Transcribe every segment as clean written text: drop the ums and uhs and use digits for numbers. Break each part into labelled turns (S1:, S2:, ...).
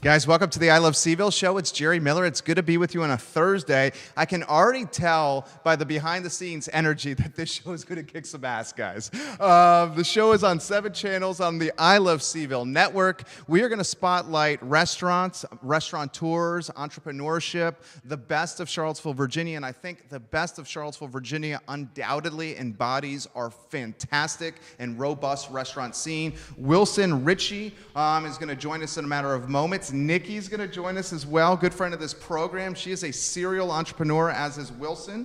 S1: Guys, welcome to the I Love CVille Show. It's Jerry Miller. It's good to be with you on a Thursday. I can already tell by the behind-the-scenes energy that this show is going to kick some ass, guys. The show is on 7 channels on the I Love CVille network. We are going to spotlight restaurants, restaurateurs, entrepreneurship, the best of Charlottesville, Virginia, and I think the best of Charlottesville, Virginia undoubtedly embodies our fantastic and robust restaurant scene. Richey is going to join us in a matter of moments. Nikki's going to join us as well, good friend of this program. She is a serial entrepreneur, as is Wilson.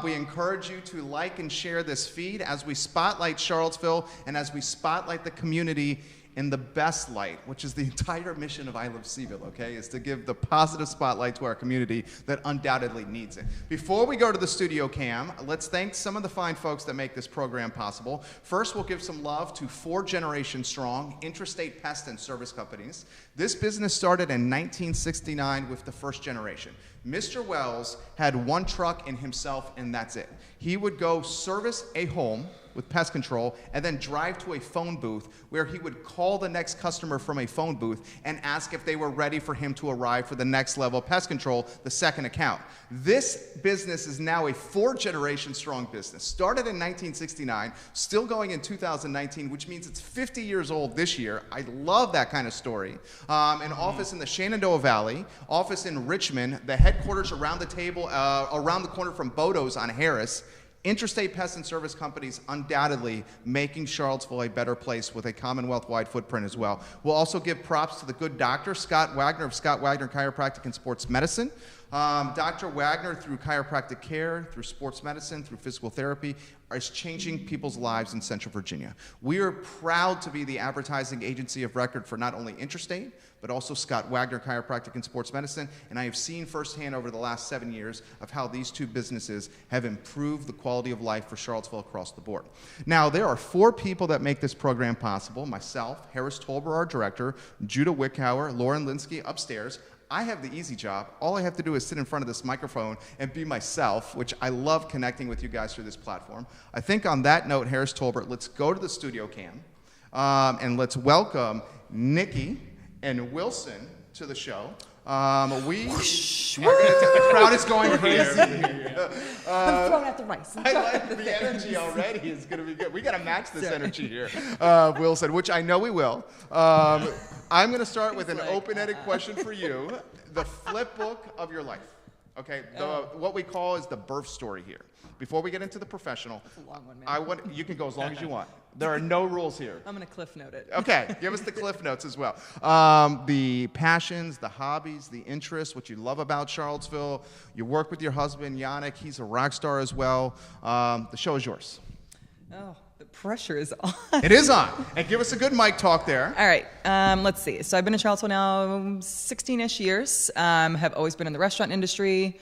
S1: We encourage you to like and share this feed as we spotlight Charlottesville and as we spotlight the community in the best light, which is the entire mission of I Love CVille, okay, is to give the positive spotlight to our community that undoubtedly needs it. Before we go to the studio cam, let's thank some of the fine folks that make this program possible. First, we'll give some love to 4 generations strong Intrastate Pest and Service Companies. This business started in 1969 with the first generation. Mr. Wells had 1 truck in himself, and that's it. He would go service a home with pest control and then drive to a phone booth where he would call the next customer from a phone booth and ask if they were ready for him to arrive for the next level of pest control, the second account. This business is now a 4-generation strong business. Started in 1969, still going in 2019, which means it's 50 years old this year. I love that kind of story. An office in the Shenandoah Valley, office in Richmond, the headquarters around the table, around the corner from Boden's on Harris. Intrastate Pest and Service Companies undoubtedly making Charlottesville a better place with a Commonwealth-wide footprint as well. We'll also give props to the good doctor, Scott Wagner of Scott Wagner Chiropractic and Sports Medicine. Dr. Wagner, through chiropractic care, through sports medicine, through physical therapy, is changing people's lives in Central Virginia. We are proud to be the advertising agency of record for not only Intrastate, but also Scott Wagner Chiropractic and Sports Medicine, and I have seen firsthand over the last 7 years of how these 2 businesses have improved the quality of life for Charlottesville across the board. Now, there are 4 people that make this program possible: myself, Harris Tolber, our director, Judah Wickhauer, Lauren Linsky upstairs. I have the easy job. All I have to do is sit in front of this microphone and be myself, which I love connecting with you guys through this platform. I think on that note, Harris Tolbert, let's go to the studio cam and let's welcome Nikki and Wilson to the show. The crowd is going crazy.
S2: I'm throwing out the rice.
S1: I like the energy already. It's going to be good. We got to match this energy here, Wilson, which I know we will. I'm going to start with an open-ended question for you. The flip book of your life. Okay, what we call is the birth story here. Before we get into the professional,
S2: that's a long one, man.
S1: You can go as long as you want. There are no rules here.
S2: I'm going to cliff note it.
S1: Okay, give us the cliff notes as well. The passions, the hobbies, the interests, what you love about Charlottesville. You work with your husband, Yannick. He's a rock star as well. The show is yours.
S2: Oh, the pressure is on.
S1: It is on. And give us a good mic talk there.
S2: All right, let's see. So I've been in Charlottesville now 16-ish years. Have always been in the restaurant industry.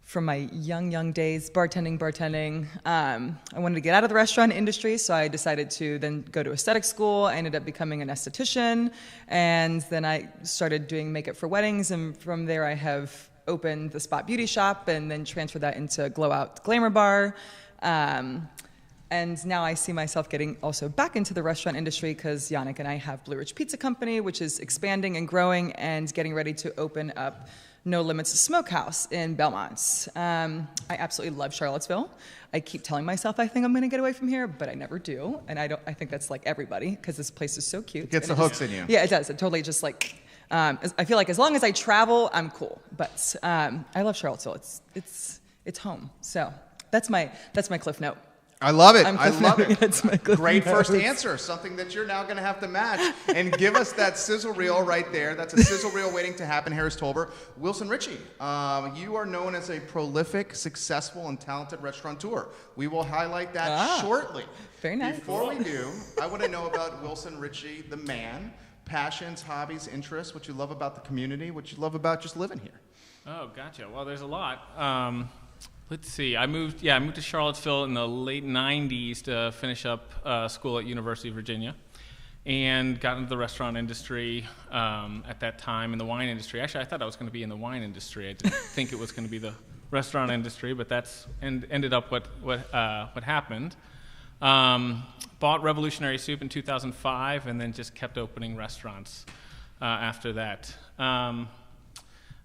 S2: From my young days, bartending. I wanted to get out of the restaurant industry, so I decided to then go to aesthetic school. I ended up becoming an esthetician, and then I started doing makeup for weddings, and from there I have opened the Spot Beauty Shop and then transferred that into Glo-Out Glamour Bar. And now I see myself getting also back into the restaurant industry because Yannick and I have Blue Ridge Pizza Company, which is expanding and growing and getting ready to open up No Limits Smokehouse in Belmont. I absolutely love Charlottesville. I keep telling myself I think I'm going to get away from here, but I never do. And I think that's like everybody because this place is so cute.
S1: It gets the hooks in you.
S2: Yeah, it does. It totally just like, I feel like as long as I travel, I'm cool. But I love Charlottesville. It's home. So that's my cliff note.
S1: I love it. I love it.
S2: It's my
S1: Great first answer. Something that you're now going to have to match. And give us that sizzle reel right there. That's a sizzle reel waiting to happen, Harris Tolber. Wilson Richey, you are known as a prolific, successful, and talented restaurateur. We will highlight that shortly.
S2: Very nice.
S1: Before we do, I want to know about Wilson Richey, the man. Passions, hobbies, interests, what you love about the community, what you love about just living here.
S3: Oh, gotcha. Well, there's a lot. Let's see. I moved to Charlottesville in the late 90s to finish up school at University of Virginia and got into the restaurant industry at that time, in the wine industry. Actually, I thought I was going to be in the wine industry. I didn't think it was going to be the restaurant industry, but that's ended up what happened. Bought Revolutionary Soup in 2005 and then just kept opening restaurants after that.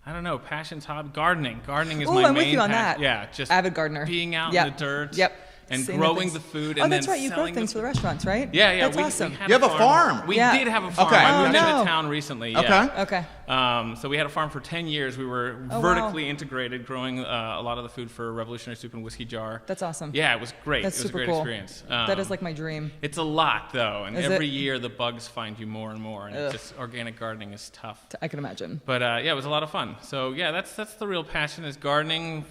S3: I don't know, passions, hobby, gardening. Gardening is
S2: Ooh,
S3: my
S2: I'm
S3: main
S2: with you on that.
S3: Yeah, just
S2: avid gardener.
S3: being out
S2: Yep.
S3: in the dirt.
S2: Yep.
S3: And
S2: Same
S3: growing
S2: things.
S3: the food.
S2: Oh,
S3: And
S2: that's
S3: then
S2: right. You grow
S3: selling
S2: things
S3: the
S2: for the restaurants, right?
S3: Yeah.
S2: That's
S3: we
S2: awesome.
S3: had
S1: You have a farm?
S3: We
S2: Yeah.
S3: did have a farm.
S1: Okay.
S3: I moved
S2: Oh, no.
S3: into town recently. Yeah.
S1: Okay.
S2: Okay.
S3: So we had a farm for 10 years. We were
S2: Oh,
S3: vertically
S2: wow.
S3: integrated, growing a lot of the food for Revolutionary Soup and Whiskey Jar.
S2: That's awesome.
S3: Yeah, it was great.
S2: That's
S3: it was
S2: super
S3: a great
S2: cool.
S3: experience.
S2: That is like my dream.
S3: It's a lot, though, and
S2: Is
S3: every
S2: it?
S3: year the bugs find you more and more, and
S2: Ugh.
S3: it's just organic gardening is tough.
S2: I can imagine.
S3: But yeah, it was a lot of fun. So yeah, that's the real passion is gardening,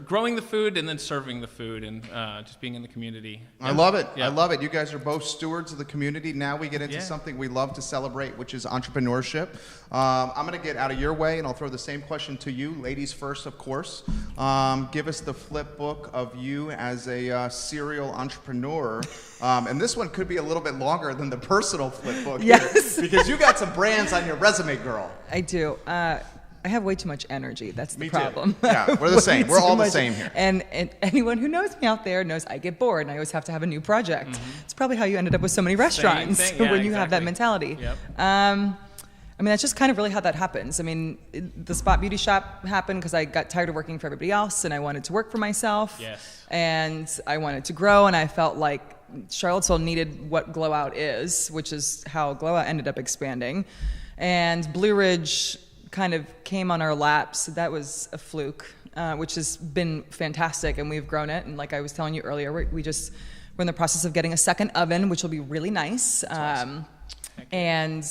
S3: growing the food, and then serving the food, and just being in the community.
S1: I love it.
S3: Yeah.
S1: I love it. You guys are both stewards of the community. Now we get into
S3: Yeah.
S1: something we love to celebrate, which is entrepreneurship. I'm going to get out of your way, and I'll throw the same question to you. Ladies first, of course. Give us the flip book of you as a serial entrepreneur. And this one could be a little bit longer than the personal flip book.
S2: Yes.
S1: Here, because you got some brands on your resume, girl.
S2: I do. I have way too much energy. That's the
S1: Me too.
S2: problem.
S1: Yeah, we're the same.
S2: Way
S1: We're all
S2: too
S1: the
S2: much.
S1: same here.
S2: And anyone who knows me out there knows I get bored and I always have to have a new project. It's probably how you ended up with so many restaurants
S3: thing. Yeah,
S2: when you have that
S3: exactly.
S2: mentality.
S3: Yep.
S2: I mean, that's just kind of really how that happens. I mean, the Spot Beauty Shop happened because I got tired of working for everybody else and I wanted to work for myself.
S3: Yes.
S2: And I wanted to grow, and I felt like Charlottesville needed what Glo-Out is, which is how Glo-Out ended up expanding. And Blue Ridge kind of came on our laps. That was a fluke, which has been fantastic, and we've grown it. And like I was telling you earlier, we're in the process of getting a second oven, which will be really nice. And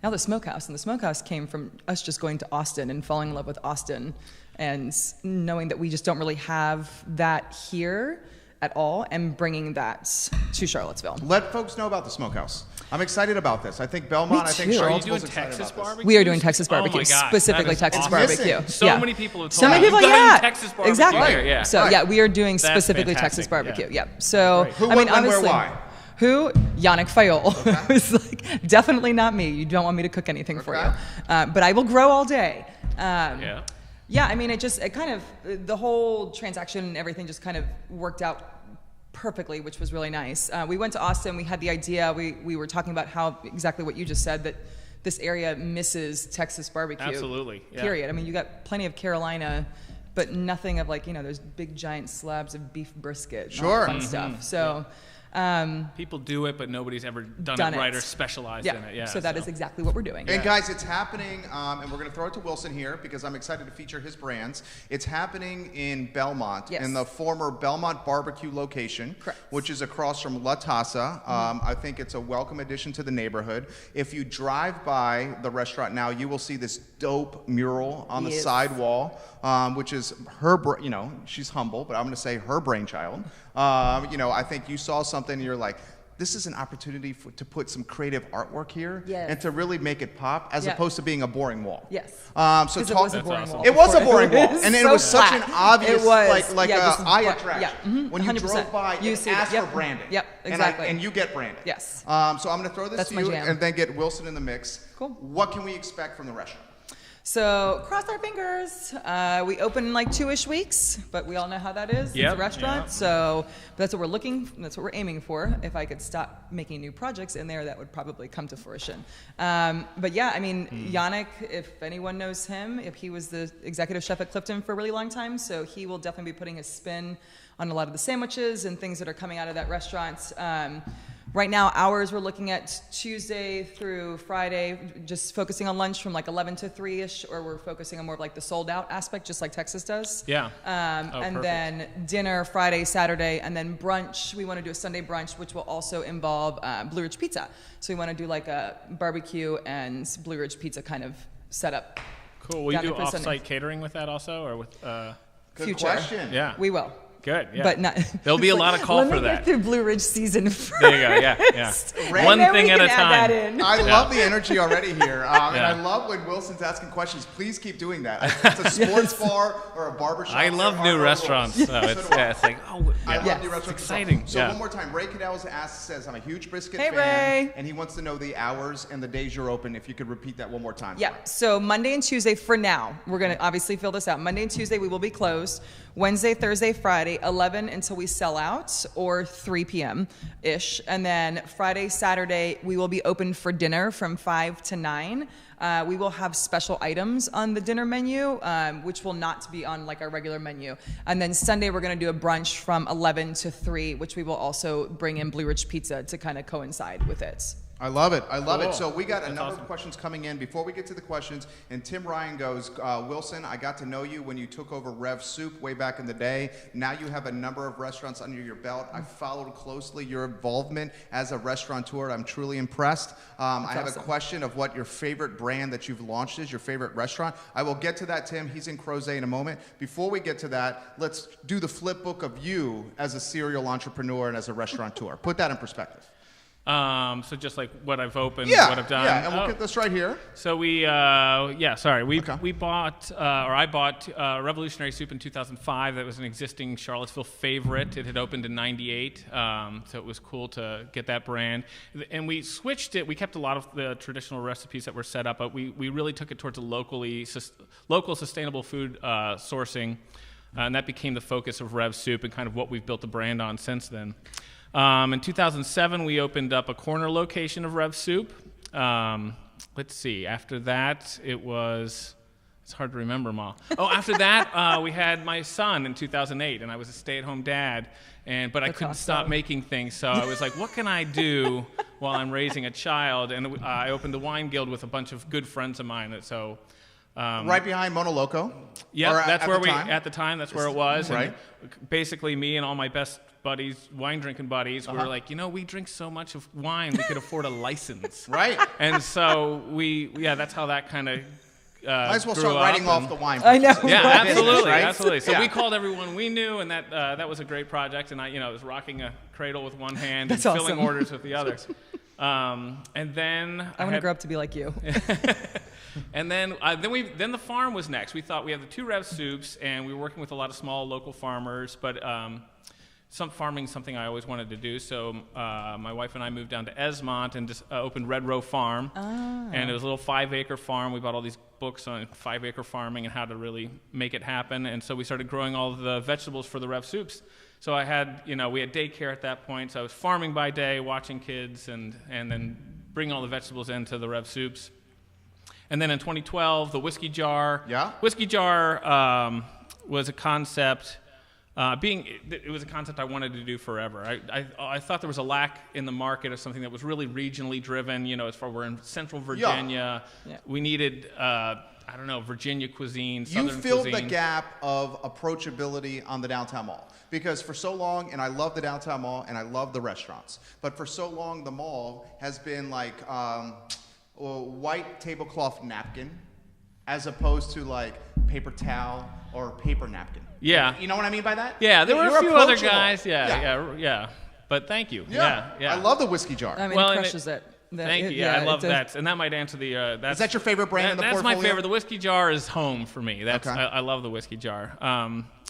S2: now the smokehouse, and the smokehouse came from us just going to Austin and falling in love with Austin and knowing that we just don't really have that here at all, and bringing that to Charlottesville.
S1: Let folks know about the smokehouse. I'm excited about this. I think Belmont,
S2: Me
S1: I think
S2: too.
S3: Are you
S1: Charlottesville's
S3: doing
S1: excited
S3: Texas
S1: about this.
S3: barbecue?
S2: We are doing Texas
S3: Oh my
S2: barbecue,
S3: gosh,
S2: specifically
S3: that is
S2: Texas
S3: awesome.
S2: barbecue.
S3: So
S2: Yeah.
S3: many people have told
S2: So many
S3: me,
S2: people,
S3: "You gotta
S2: yeah,
S3: do Texas barbecue
S2: exactly.
S3: here." Yeah.
S2: So
S1: Right.
S2: yeah, we are doing
S3: That's
S2: specifically
S3: fantastic.
S2: Texas barbecue.
S3: Yeah.
S2: Yeah. So
S1: Who,
S2: I mean,
S1: when, where,
S2: obviously,
S1: why?
S2: who? Yannick Fayolle. It's like, definitely not me. You don't want me to cook anything for you, but I will grow all day.
S3: Yeah.
S2: Yeah, I mean, it kind of, the whole transaction and everything just kind of worked out perfectly, which was really nice. We went to Austin, we had the idea, we were talking about how, exactly what you just said, that this area misses Texas barbecue.
S3: Absolutely, yeah.
S2: Period. I mean, you got plenty of Carolina, but nothing of like, those big giant slabs of beef brisket and all
S1: Sure.
S2: that fun stuff. So,
S3: People do it, but nobody's ever done
S2: Done
S3: it right
S2: it.
S3: or specialized
S2: yeah.
S3: in it. Yeah.
S2: So that is exactly what we're doing.
S1: And guys, it's happening, and we're going to throw it to Wilson here because I'm excited to feature his brands. It's happening in Belmont,
S2: Yes.
S1: in the former Belmont Barbecue location,
S2: Correct.
S1: which is across from La Tasa. I think it's a welcome addition to the neighborhood. If you drive by the restaurant now, you will see this dope mural on the
S2: Yes.
S1: side wall, which is her, she's humble, but I'm going to say her brainchild. I think you saw something and you're like, this is an opportunity to put some creative artwork here
S2: Yes.
S1: and to really make it pop as
S2: Yeah.
S1: opposed to being a boring wall.
S2: Yes.
S1: So
S2: 'Cause it
S1: talk.
S2: was a
S3: That's
S2: boring
S3: awesome.
S2: wall.
S1: It was a
S2: before.
S1: boring wall, and it was such an
S2: flat.
S1: obvious,
S2: It was,
S1: like
S2: yeah, just
S1: eye
S2: black.
S1: attraction.
S2: Yeah, mhm,
S1: When you
S2: 100%.
S1: drove by,
S2: You
S1: and
S2: see it.
S1: asked
S2: Yep.
S1: for branding.
S2: Yep, exactly.
S1: And you get branded.
S2: Yes.
S1: So I'm going to throw this
S2: That's
S1: to
S2: my
S1: you,
S2: jam.
S1: and then get Wilson in the mix.
S2: Cool.
S1: What can we expect from the restaurant?
S2: So cross our fingers. We open in like 2-ish weeks, but we all know how that is.
S3: Yep,
S2: It's a restaurant,
S3: yeah.
S2: so that's what that's what we're aiming for. If I could stop making new projects in there, that would probably come to fruition. But yeah, I mean, Yannick, if anyone knows him, if he was the executive chef at Clifton for a really long time, so he will definitely be putting his spin on a lot of the sandwiches and things that are coming out of that restaurant. Right now, hours we're looking at Tuesday through Friday, just focusing on lunch from like 11 to 3-ish, or we're focusing on more of like the sold out aspect, just like Texas does.
S3: Yeah.
S2: And
S3: perfect.
S2: then dinner Friday, Saturday, and then brunch. We want to do a Sunday brunch, which will also involve Blue Ridge Pizza. So we want to do like a barbecue and Blue Ridge Pizza kind of setup.
S3: Cool. Will you
S2: down
S3: do
S2: there for Sunday.
S3: off-site catering with that also, or with?
S1: Good
S2: Future.
S1: question.
S3: Yeah.
S2: We will.
S3: Good. Yeah.
S2: But not.
S3: There'll be a lot of call
S2: Let
S3: for
S2: me
S3: that.
S2: get through Blue Ridge season first.
S3: There you go. Yeah. Yeah.
S1: Right.
S3: One
S2: And then
S3: thing
S2: we
S3: at
S2: can
S3: a
S2: add
S3: time.
S2: that in.
S1: I love the energy already here, and
S3: Yeah.
S1: I love when Wilson's asking questions. Please keep doing that. It's a sports bar or a barbershop.
S3: I love
S1: there are
S3: new
S1: no
S3: restaurants.
S1: rules.
S3: So
S1: So
S3: it's
S1: do I.
S3: yeah. It's like oh.
S1: I
S3: Yeah.
S1: love
S2: Yes.
S1: new restaurants.
S3: It's exciting.
S1: So
S3: Yeah.
S1: one more time, Ray Cadell says, I'm a huge brisket
S2: Hey,
S1: fan,
S2: Ray.
S1: and he wants to know the hours and the days you're open. If you could repeat that one more time.
S2: Yeah, so Monday and Tuesday for now. We're going to obviously fill this out. Monday and Tuesday we will be closed. Wednesday, Thursday, Friday Friday 11 until we sell out, or 3 p.m.-ish. And then Friday, Saturday, we will be open for dinner from 5 to 9. We will have special items on the dinner menu, which will not be on like our regular menu. And then Sunday, we're going to do a brunch from 11 to 3, which we will also bring in Blue Ridge Pizza to kind of coincide with it.
S1: I love it. I love
S3: Cool.
S1: it. So we got
S3: That's
S1: a number
S3: awesome.
S1: of questions coming in. Before we get to the questions, and Tim Ryan goes, Wilson, I got to know you when you took over Rev Soup way back in the day. Now you have a number of restaurants under your belt. I followed closely your involvement as a restaurateur. I'm truly impressed. I have a question of what your favorite brand that you've launched is, your favorite restaurant. I will get to that, Tim. He's in Crozet in a moment. Before we get to that, let's do the flip book of you as a serial entrepreneur and as a restaurateur. Put that in perspective.
S3: So just like what I've opened, what I've done.
S1: Yeah, and we'll get this right here.
S3: So we bought, I bought Revolutionary Soup in 2005. That was an existing Charlottesville favorite. It had opened in '98, so it was cool to get that brand. And we switched it. We kept a lot of the traditional recipes that were set up, but we really took it towards a local sustainable food sourcing, and that became the focus of Rev Soup and kind of what we've built the brand on since then. In 2007, we opened up a corner location of Rev Soup. Let's see. After that, it's hard to remember them all. Oh, after that, we had my son in 2008, and I was a stay-at-home dad, but I couldn't stop making things. So I was like, what can I do while I'm raising a child? And I opened the Wine Guild with a bunch of good friends of mine. So
S1: right behind Mono Loco.
S3: Yeah, that's where
S1: at the time,
S3: that's where it was.
S1: Right.
S3: And basically, me and all my best buddies, wine drinking buddies, we were like, we drink so much of wine, we could afford a license.
S1: Right.
S3: And so that's how that kind of
S1: might as well start writing off the wine.
S2: I know.
S3: Yeah,
S2: Right.
S3: absolutely,
S1: Right?
S3: absolutely. So
S1: Yeah.
S3: we called everyone we knew, and that was a great project. And I was rocking a cradle with one hand
S2: That's
S3: and filling
S2: awesome.
S3: orders with the other. And then
S2: I want to grow up to be like you.
S3: And then the farm was next. We thought we had the 2 Rev Soups, and we were working with a lot of small local farmers, but farming is something I always wanted to do. So my wife and I moved down to Esmont and just opened Red Row Farm. And it was a little 5-acre farm. We bought all these books on 5-acre farming and how to really make it happen. And so we started growing all of the vegetables for the Rev Soups. So we had daycare at that point. So I was farming by day, watching kids, and then bringing all the vegetables into the Rev Soups. And then in 2012, the whiskey jar.
S1: Yeah.
S3: Whiskey jar was a concept. It was a concept I wanted to do forever. I thought there was a lack in the market of something that was really regionally driven. As far we're in Central Virginia, we needed Virginia cuisine, Southern
S1: You filled
S3: cuisine.
S1: the gap of approachability on the downtown mall. Because for so long, and I love the downtown mall, and I love the restaurants, but for so long, the mall has been like a white tablecloth napkin as opposed to like paper towel or paper napkin.
S3: Yeah.
S1: You know what I mean by that?
S3: Yeah, there were
S1: You're
S3: a few other
S1: approachable.
S3: guys. Yeah. But thank you. Yeah.
S1: I love the whiskey jar.
S2: I mean,
S3: Well,
S2: it
S3: and
S2: crushes it.
S3: Thank you. Yeah, I love that. And that might answer the...
S1: Is that your favorite brand in the
S3: That's
S1: portfolio?
S3: my favorite. The whiskey jar is home for me.
S1: Okay.
S3: I love the whiskey jar.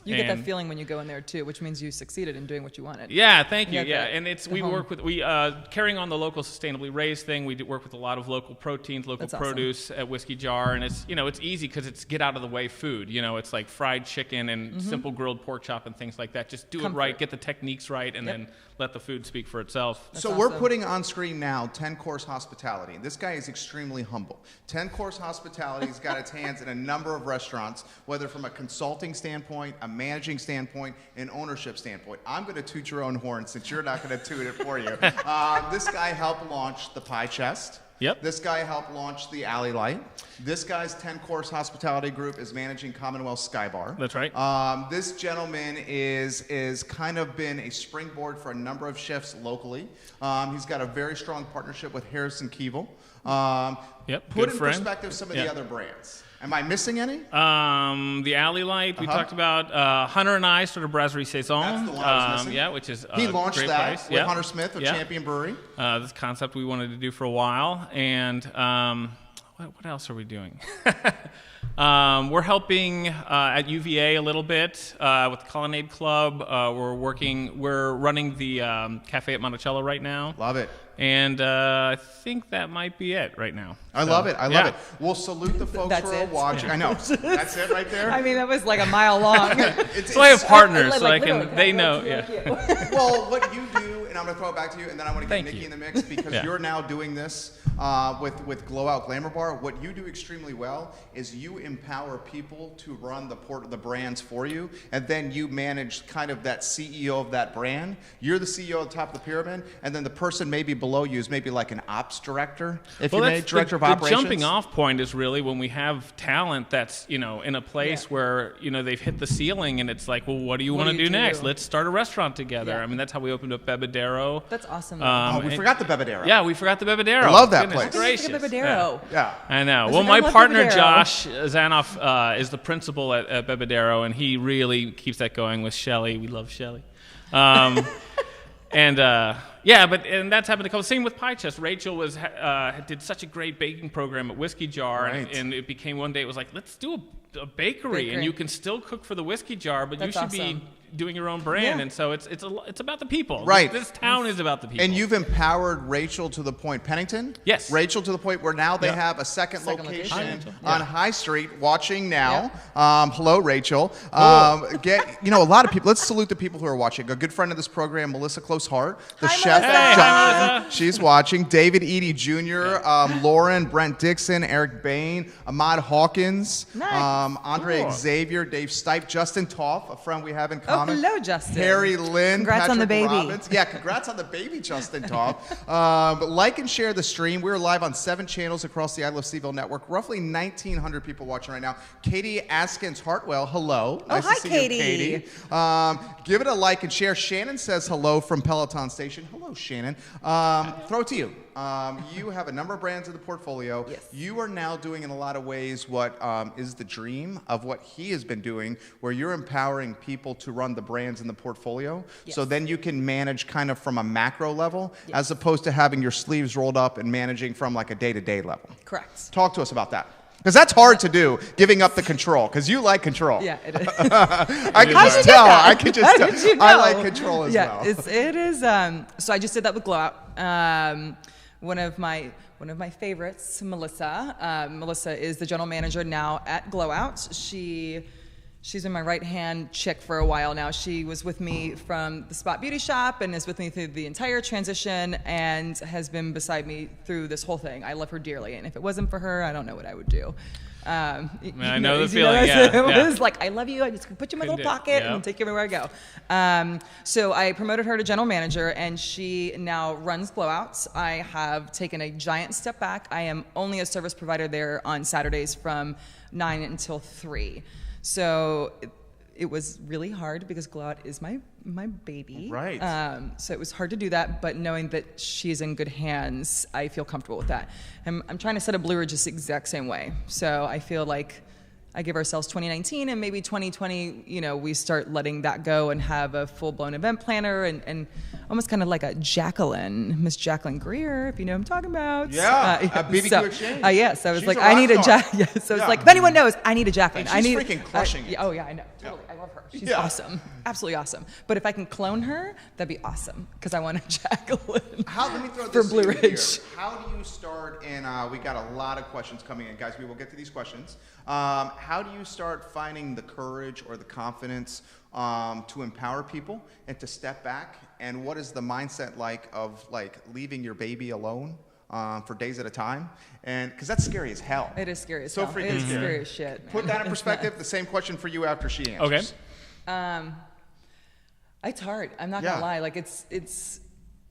S2: You get that feeling when you go in there too, which means you succeeded in doing what you wanted.
S3: Yeah, thank you.
S2: Yeah,
S3: Yeah,
S2: the-
S3: and carrying on the local sustainably raised thing. We work with a lot of local proteins, local
S2: That's awesome.
S3: produce at Whiskey Jar, and it's easy because it's get out of the way food. It's like fried chicken and simple grilled pork chop and things like that. Just do it right, get the techniques right, and then let the food speak for itself.
S1: So we're putting on screen now 10-course hospitality. This guy is extremely humble. 10-course hospitality's got its hands in a number of restaurants, whether from a consulting standpoint, a managing standpoint, an ownership standpoint. I'm going to toot your own horn since you're not going to toot it for you. This guy helped launch the Pie Chest.
S3: Yep.
S1: This guy helped launch the Alley Light. This guy's 10-course hospitality group is managing Commonwealth Sky Bar.
S3: That's right.
S1: This gentleman is kind of been a springboard for a number of chefs locally. He's got a very strong partnership with Harrison Keevil.
S3: Yep,
S1: Put
S3: good
S1: in
S3: friend.
S1: perspective some of the other brands. Am I missing any?
S3: The Alley Light we talked about. Hunter and I started Brasserie Saison.
S1: That's the one I was missing.
S3: Yeah, which is
S1: He
S3: a
S1: launched
S3: great
S1: that
S3: place.
S1: with
S3: Yep.
S1: Hunter Smith of
S3: Yep.
S1: Champion Brewery.
S3: This concept we wanted to do for a while, and what what else are we doing? We're helping at UVA a little bit with the Colonnade Club. We're running the cafe at Monticello right now.
S1: Love it.
S3: And I think that might be it right now.
S1: I love it. I love it. We'll salute the folks who are watching. I know. That's it right there.
S2: I mean, that was like a mile long.
S3: So I have partners, so
S2: like,
S3: they know. Yeah.
S1: Well, what you do, and I'm going to throw it back to you, and then I want to get
S3: Thank
S1: Nikki
S3: you.
S1: in the mix because you're now doing this with Glo-Out Glamour Bar. What you do extremely well is you empower people to run the brands for you, and then you manage kind of that CEO of that brand. You're the CEO at the top of the pyramid, and then the person maybe below you is maybe like an ops director, director of operations.
S3: The jumping off point is really when we have talent that's, in a place where, they've hit the ceiling and it's like, well, what do you want to do next? Let's start a restaurant together.
S2: Yeah.
S3: I mean, that's how we opened up Bebedero.
S2: That's awesome.
S1: We forgot the Bebedero.
S3: Yeah, we forgot the Bebedero.
S1: I love that
S3: Goodness
S1: place.
S3: gracious.
S2: Bebedero.
S1: Yeah.
S3: I know.
S2: I
S3: Well,
S2: was
S3: my
S2: like, I love
S3: partner,
S2: Bebedero.
S3: Josh Zanoff, is the principal at Bebedero, and he really keeps that going with Shelly. We love Shelly. And that's happened to come. Same with Pie Chest. Rachel did such a great baking program at Whiskey Jar, and it became one day. It was like, let's do a bakery, and you can still cook for the Whiskey Jar, but
S2: That's
S3: you should be doing your own brand. And so it's about the people.
S1: Right.
S3: This town is about the people.
S1: And you've empowered Rachel to the point, Pennington?
S3: Yes.
S1: Rachel to the point where now they have a second location on High Street watching now. Hello, Rachel. A lot of people, let's salute the people who are watching. A good friend of this program, Melissa Close Hart, the chef at Johnson. She's watching. David Eady Jr., Lauren, Brent Dixon, Eric Bain, Ahmad Hawkins, Andre Xavier, Dave Stipe, Justin Toff, a friend we have in common.
S2: Hello, Justin.
S1: Harry Lynn.
S2: Congrats on the baby.
S1: Robbins. Yeah, congrats on the baby, Justin Toff. Like and share the stream. We're live on 7 channels across the I Love CVille network. Roughly 1,900 people watching right now. Katie Askins Hartwell, hello. Nice
S2: hi,
S1: to see
S2: Katie.
S1: you, Katie. Give it a like and share. Shannon says hello from Peloton Station. Hello, Shannon. Throw it to you. You have a number of brands in the portfolio.
S2: Yes.
S1: You are now doing in a lot of ways what is the dream of what he has been doing, where you're empowering people to run the brands in the portfolio.
S2: Yes.
S1: So then you can manage kind of from a macro level as opposed to having your sleeves rolled up and managing from like a day-to-day level.
S2: Correct.
S1: Talk to us about that. Because that's hard to do, giving up the control, because you like control.
S2: Yeah, it is.
S1: I can just tell. I can just tell.
S2: Did you know?
S1: I like control as well.
S2: It is. So I just did that with Glo-Out. One of my favorites, Melissa. Melissa is the general manager now at Glo-Out. She's been my right-hand chick for a while now. She was with me from the Spot Beauty Shop and is with me through the entire transition and has been beside me through this whole thing. I love her dearly, and if it wasn't for her, I don't know what I would do.
S3: I know the feeling.
S2: It was like, I love you. I just put you in my little pocket and take you everywhere I go. So I promoted her to general manager, and she now runs Glo-Out. I have taken a giant step back. I am only a service provider there on Saturdays from 9 until 3. So it was really hard because Glo-Out is my baby.
S1: Right.
S2: So it was hard to do that, but knowing that she's in good hands, I feel comfortable with that. I'm trying to set up Blue Ridge just the exact same way. So I feel like I give ourselves 2019 and maybe 2020, we start letting that go and have a full-blown event planner and almost kind of like a Jacqueline, Miss Jacqueline Greer, if you know what I'm talking about.
S1: Yeah, a BBQ exchange.
S2: Yes, I was
S1: She's
S2: like,
S1: a
S2: I need a
S1: rock star.
S2: Jacqueline. Yes, I was like, if anyone knows, I need a Jacqueline.
S1: And she's freaking crushing it.
S2: Oh, yeah, I know. Totally. I love her. She's awesome. Absolutely awesome. But if I can clone her, that'd be awesome because I want a Jacqueline
S1: Let me throw
S2: for
S1: this
S2: Blue
S1: in
S2: Ridge.
S1: here. How do you start, and we got a lot of questions coming in. Guys, we will get to these questions. How do you start finding the courage or the confidence to empower people and to step back? And what is the mindset like of leaving your baby alone for days at a time? And because that's scary as hell.
S2: It is scary as
S1: so
S2: hell.
S1: freaking
S2: It is
S1: scary.
S2: scary as shit.
S1: Put that in perspective. The same question for you after she answers.
S3: Okay.
S2: It's hard. I'm not gonna lie. Like it's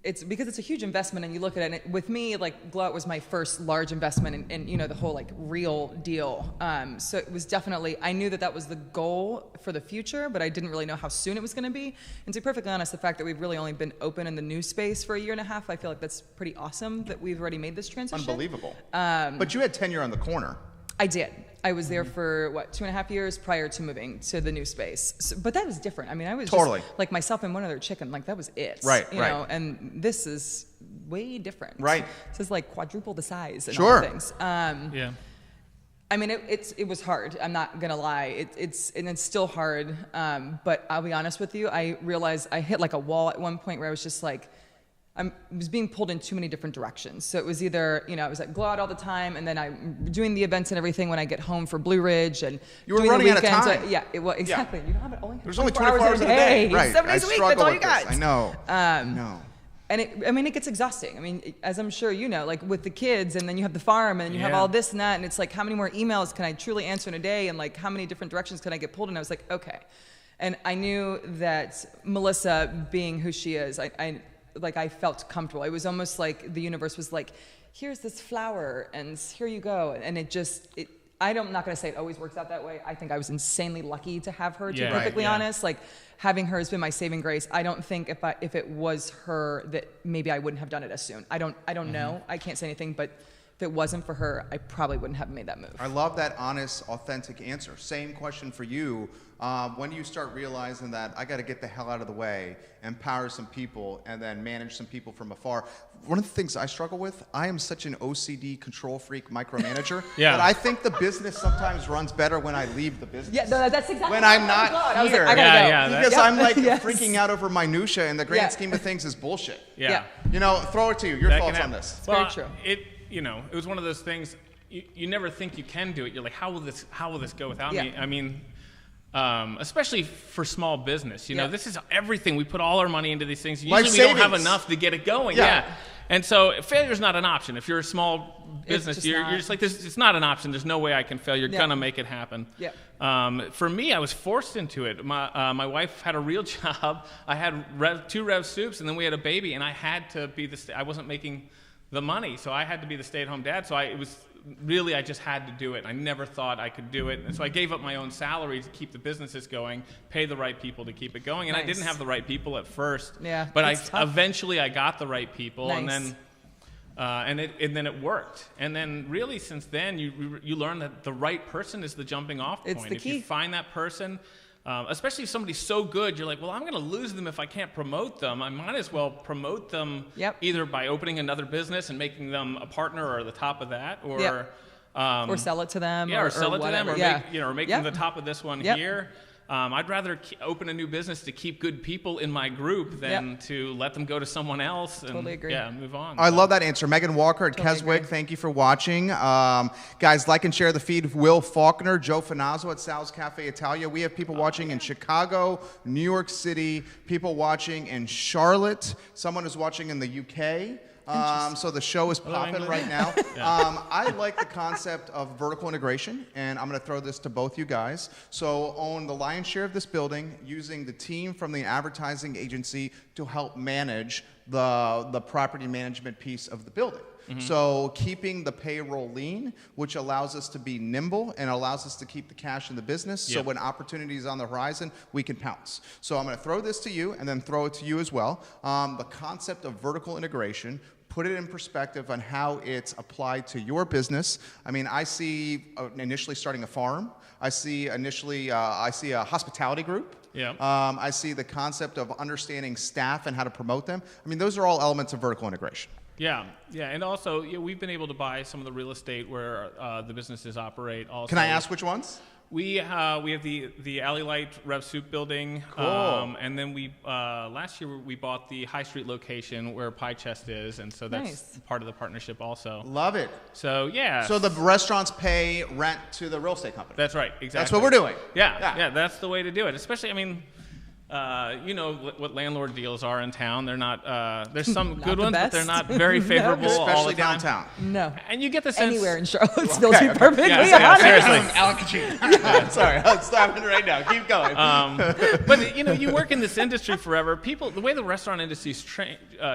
S2: because it's a huge investment, and you look at it. And with me, like Glo-Out was my first large investment, in the whole real deal. So it was definitely. I knew that was the goal for the future, but I didn't really know how soon it was going to be. And to be perfectly honest, the fact that we've really only been open in the new space for a year and a half, I feel like that's pretty awesome that we've already made this transition.
S1: Unbelievable. But you had tenure on the corner.
S2: I did. I was there for 2.5 years prior to moving to the new space. So, but that was different. I mean, I was
S1: totally
S2: just like myself and one other chicken. Like that was it.
S1: Right.
S2: You know, and this is way different.
S1: Right.
S2: This is like quadruple the size and
S1: Sure.
S2: all the things. I mean, it was hard. I'm not gonna lie. It's still hard. But I'll be honest with you. I realized I hit like a wall at one point where I was just like, I was being pulled in too many different directions. So it was either, I was at Glo-Out all the time, and then I'm doing the events and everything when I get home for Blue Ridge, and
S1: you were running out of time.
S2: Exactly.
S1: Yeah.
S2: You don't have it only.
S1: There's only 24 hours in a day. Right.
S2: 7 days a week. That's all you got.
S1: I know. No.
S2: And it gets exhausting. I mean, as I'm sure you know, like with the kids, and then you have the farm, and then you have all this and that, and it's like, how many more emails can I truly answer in a day, and like, how many different directions can I get pulled in? I was like, okay. And I knew that Melissa, being who she is, I felt comfortable. It was almost like the universe was like, here's this flower, and here you go. And I'm not going to say it always works out that way. I think I was insanely lucky to have her, to be perfectly honest. Like, having her has been my saving grace. I don't think if it was her that maybe I wouldn't have done it as soon. I don't know. I can't say anything, but if it wasn't for her, I probably wouldn't have made that move.
S1: I love that honest, authentic answer. Same question for you. When do you start realizing that I got to get the hell out of the way, empower some people, and then manage some people from afar? One of the things I struggle with, I am such an OCD control freak micromanager that I think the business sometimes runs better when I leave the business.
S2: Yeah, no, that's exactly
S1: when I'm not here.
S2: I was like, I gotta go.
S1: Because I'm like freaking out over minutia, and the grand scheme of things is bullshit.
S3: Yeah.
S1: Throw it to you. Your thoughts on this?
S2: It's very true.
S3: It was one of those things. You never think you can do it. You're like, how will this go without me? I mean, especially for small business, this is everything. We put all our money into these things. Usually we don't have enough to get it going. And so failure's not an option. If you're a small business, you're just like, it's not an option. There's no way I can fail. You're gonna make it happen. For me, I was forced into it. My wife had a real job. I had 2 Rev Soups, and then we had a baby, and I had to be I wasn't making the money, so I had to be the stay-at-home dad. So I just had to do it. I never thought I could do it. And so I gave up my own salary to keep the businesses going, pay the right people to keep it going. And I didn't have the right people at first. But eventually I got the right people, and then it worked. And then really since then you learn that the right person is the jumping off point. If you find that person, especially if somebody's so good, you're like, well, I'm going to lose them if I can't promote them. I might as well promote them either by opening another business and making them a partner or the top of that, or
S2: sell it to them,
S3: or sell it to them, or make them the top of this one here. I'd rather open a new business to keep good people in my group than to let them go to someone else and
S2: totally agree.
S3: Move on.
S1: I love that answer. Megan Walker at Keswick, thank you for watching. Guys, like and share the feed. Will Faulkner, Joe Finazzo at Sal's Cafe Italia. We have people watching in Chicago, New York City, people watching in Charlotte. Someone is watching in the UK. So the show is popping right now. I like the concept of vertical integration, and I'm going to throw this to both you guys. So own the lion's share of this building, using the team from the advertising agency to help manage the property management piece of the building. So keeping the payroll lean, which allows us to be nimble and allows us to keep the cash in the business. So when opportunity is on the horizon, we can pounce. So I'm going to throw this to you and then throw it to you as well. The concept of vertical integration, put it in perspective on how it's applied to your business. I mean, I see initially starting a farm. I see a hospitality group. I see the concept of understanding staff and how to promote them. I mean, those are all elements of vertical integration.
S3: And also we've been able to buy some of the real estate where the businesses operate. Also,
S1: can I ask which ones?
S3: We have the Alley Light Rev Soup building.
S1: Cool.
S3: And then we last year we bought the High Street location where Pie Chest is, and so that's part of the partnership also.
S1: Love it.
S3: So
S1: So the restaurants pay rent to the real estate company.
S3: That's right. Exactly.
S1: That's what we're doing.
S3: Yeah. That's the way to do it. Especially, I mean, you know what landlord deals are in town. They're not. There's some good ones, but they're not very favorable.
S1: Especially downtown.
S2: No.
S3: And you get the sense
S2: anywhere in Charlottesville, to be perfectly honest.
S3: Seriously.
S1: Al Pacino. Sorry, I'm stopping right now. Keep going.
S3: But you work in this industry forever. The way the restaurant industry's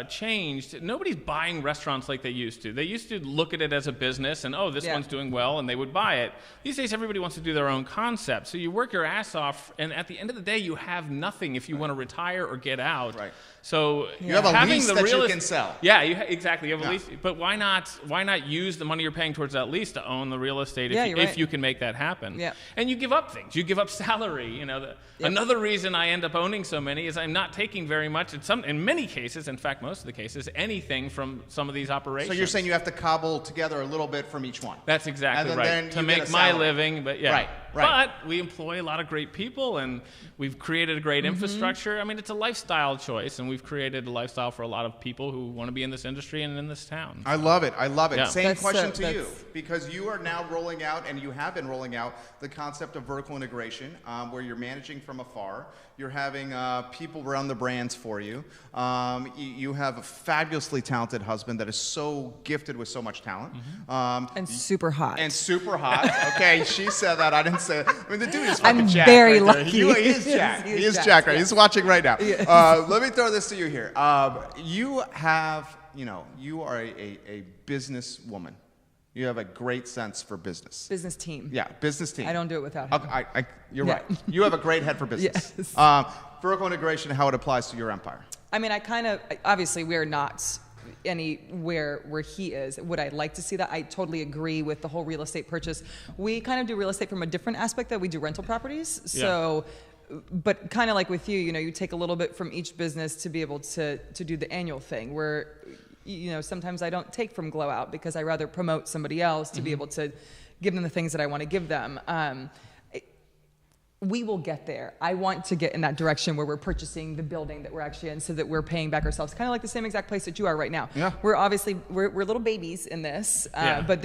S3: changed, nobody's buying restaurants like they used to. They used to look at it as a business and this one's doing well, and they would buy it. These days, everybody wants to do their own concept. So you work your ass off, and at the end of the day, you have nothing nothing if you want to retire or get out.
S1: Right.
S3: So
S1: You have a
S3: having
S1: lease
S3: the
S1: that you
S3: real
S1: can sell.
S3: Yeah, exactly. You have
S1: Yeah.
S3: a lease, but why not use the money you're paying towards that lease to own the real estate
S2: Yeah,
S3: if,
S2: you're
S3: if
S2: right.
S3: you can make that happen?
S2: Yeah.
S3: And you give up things. You give up salary. You know, another reason I end up owning so many is I'm not taking very much. In many cases, in fact, most of the cases, anything from some of these operations.
S1: So you're saying you have to cobble together a little bit from each one.
S3: That's exactly
S1: And
S3: right.
S1: then
S3: To
S1: you get
S3: make
S1: a
S3: my
S1: salary.
S3: living, but yeah.
S1: Right, right.
S3: But we employ a lot of great people, and we've created a great infrastructure. I mean, it's a lifestyle choice, and we've created a lifestyle for a lot of people who want to be in this industry and in this town.
S1: I love it. I love it.
S3: Yeah.
S1: Same
S2: That's
S1: question
S2: so-
S1: to you,
S2: that's-
S1: because you are now rolling out, and you have been rolling out, the concept of vertical integration, where you're managing from afar. You're having people run the brands for you. You have a fabulously talented husband that is so gifted with so much talent.
S2: And super hot.
S1: And super hot. Okay, she said that. I didn't say it. I mean, the dude is fucking
S2: I'm
S1: jacked
S2: very
S1: right there.
S2: lucky.
S1: He is jacked.
S2: He
S1: He
S2: is
S1: is
S2: jacked,
S1: jacked. Right?
S2: yeah.
S1: He's watching right now.
S2: Yes.
S1: Let me throw this to you here. You have, you are a business woman. You have a great sense for business.
S2: Business team.
S1: Yeah, business team.
S2: I don't do it without him.
S1: Okay, you're
S2: Yeah.
S1: right. You have a great head for business.
S2: Yes.
S1: Vertical integration, how it applies to your empire.
S2: I mean, obviously we're not anywhere where he is. Would I like to see that? I totally agree with the whole real estate purchase. We kind of do real estate from a different aspect that we do rental properties. So, but kind of like with you, you take a little bit from each business to be able to do the annual thing where, sometimes I don't take from Glo-Out because I rather promote somebody else to be able to give them the things that I want to give them. We will get there. I want to get in that direction where we're purchasing the building that we're actually in so that we're paying back ourselves. Kind of like the same exact place that you are right now.
S1: Yeah.
S2: We're little babies in this, but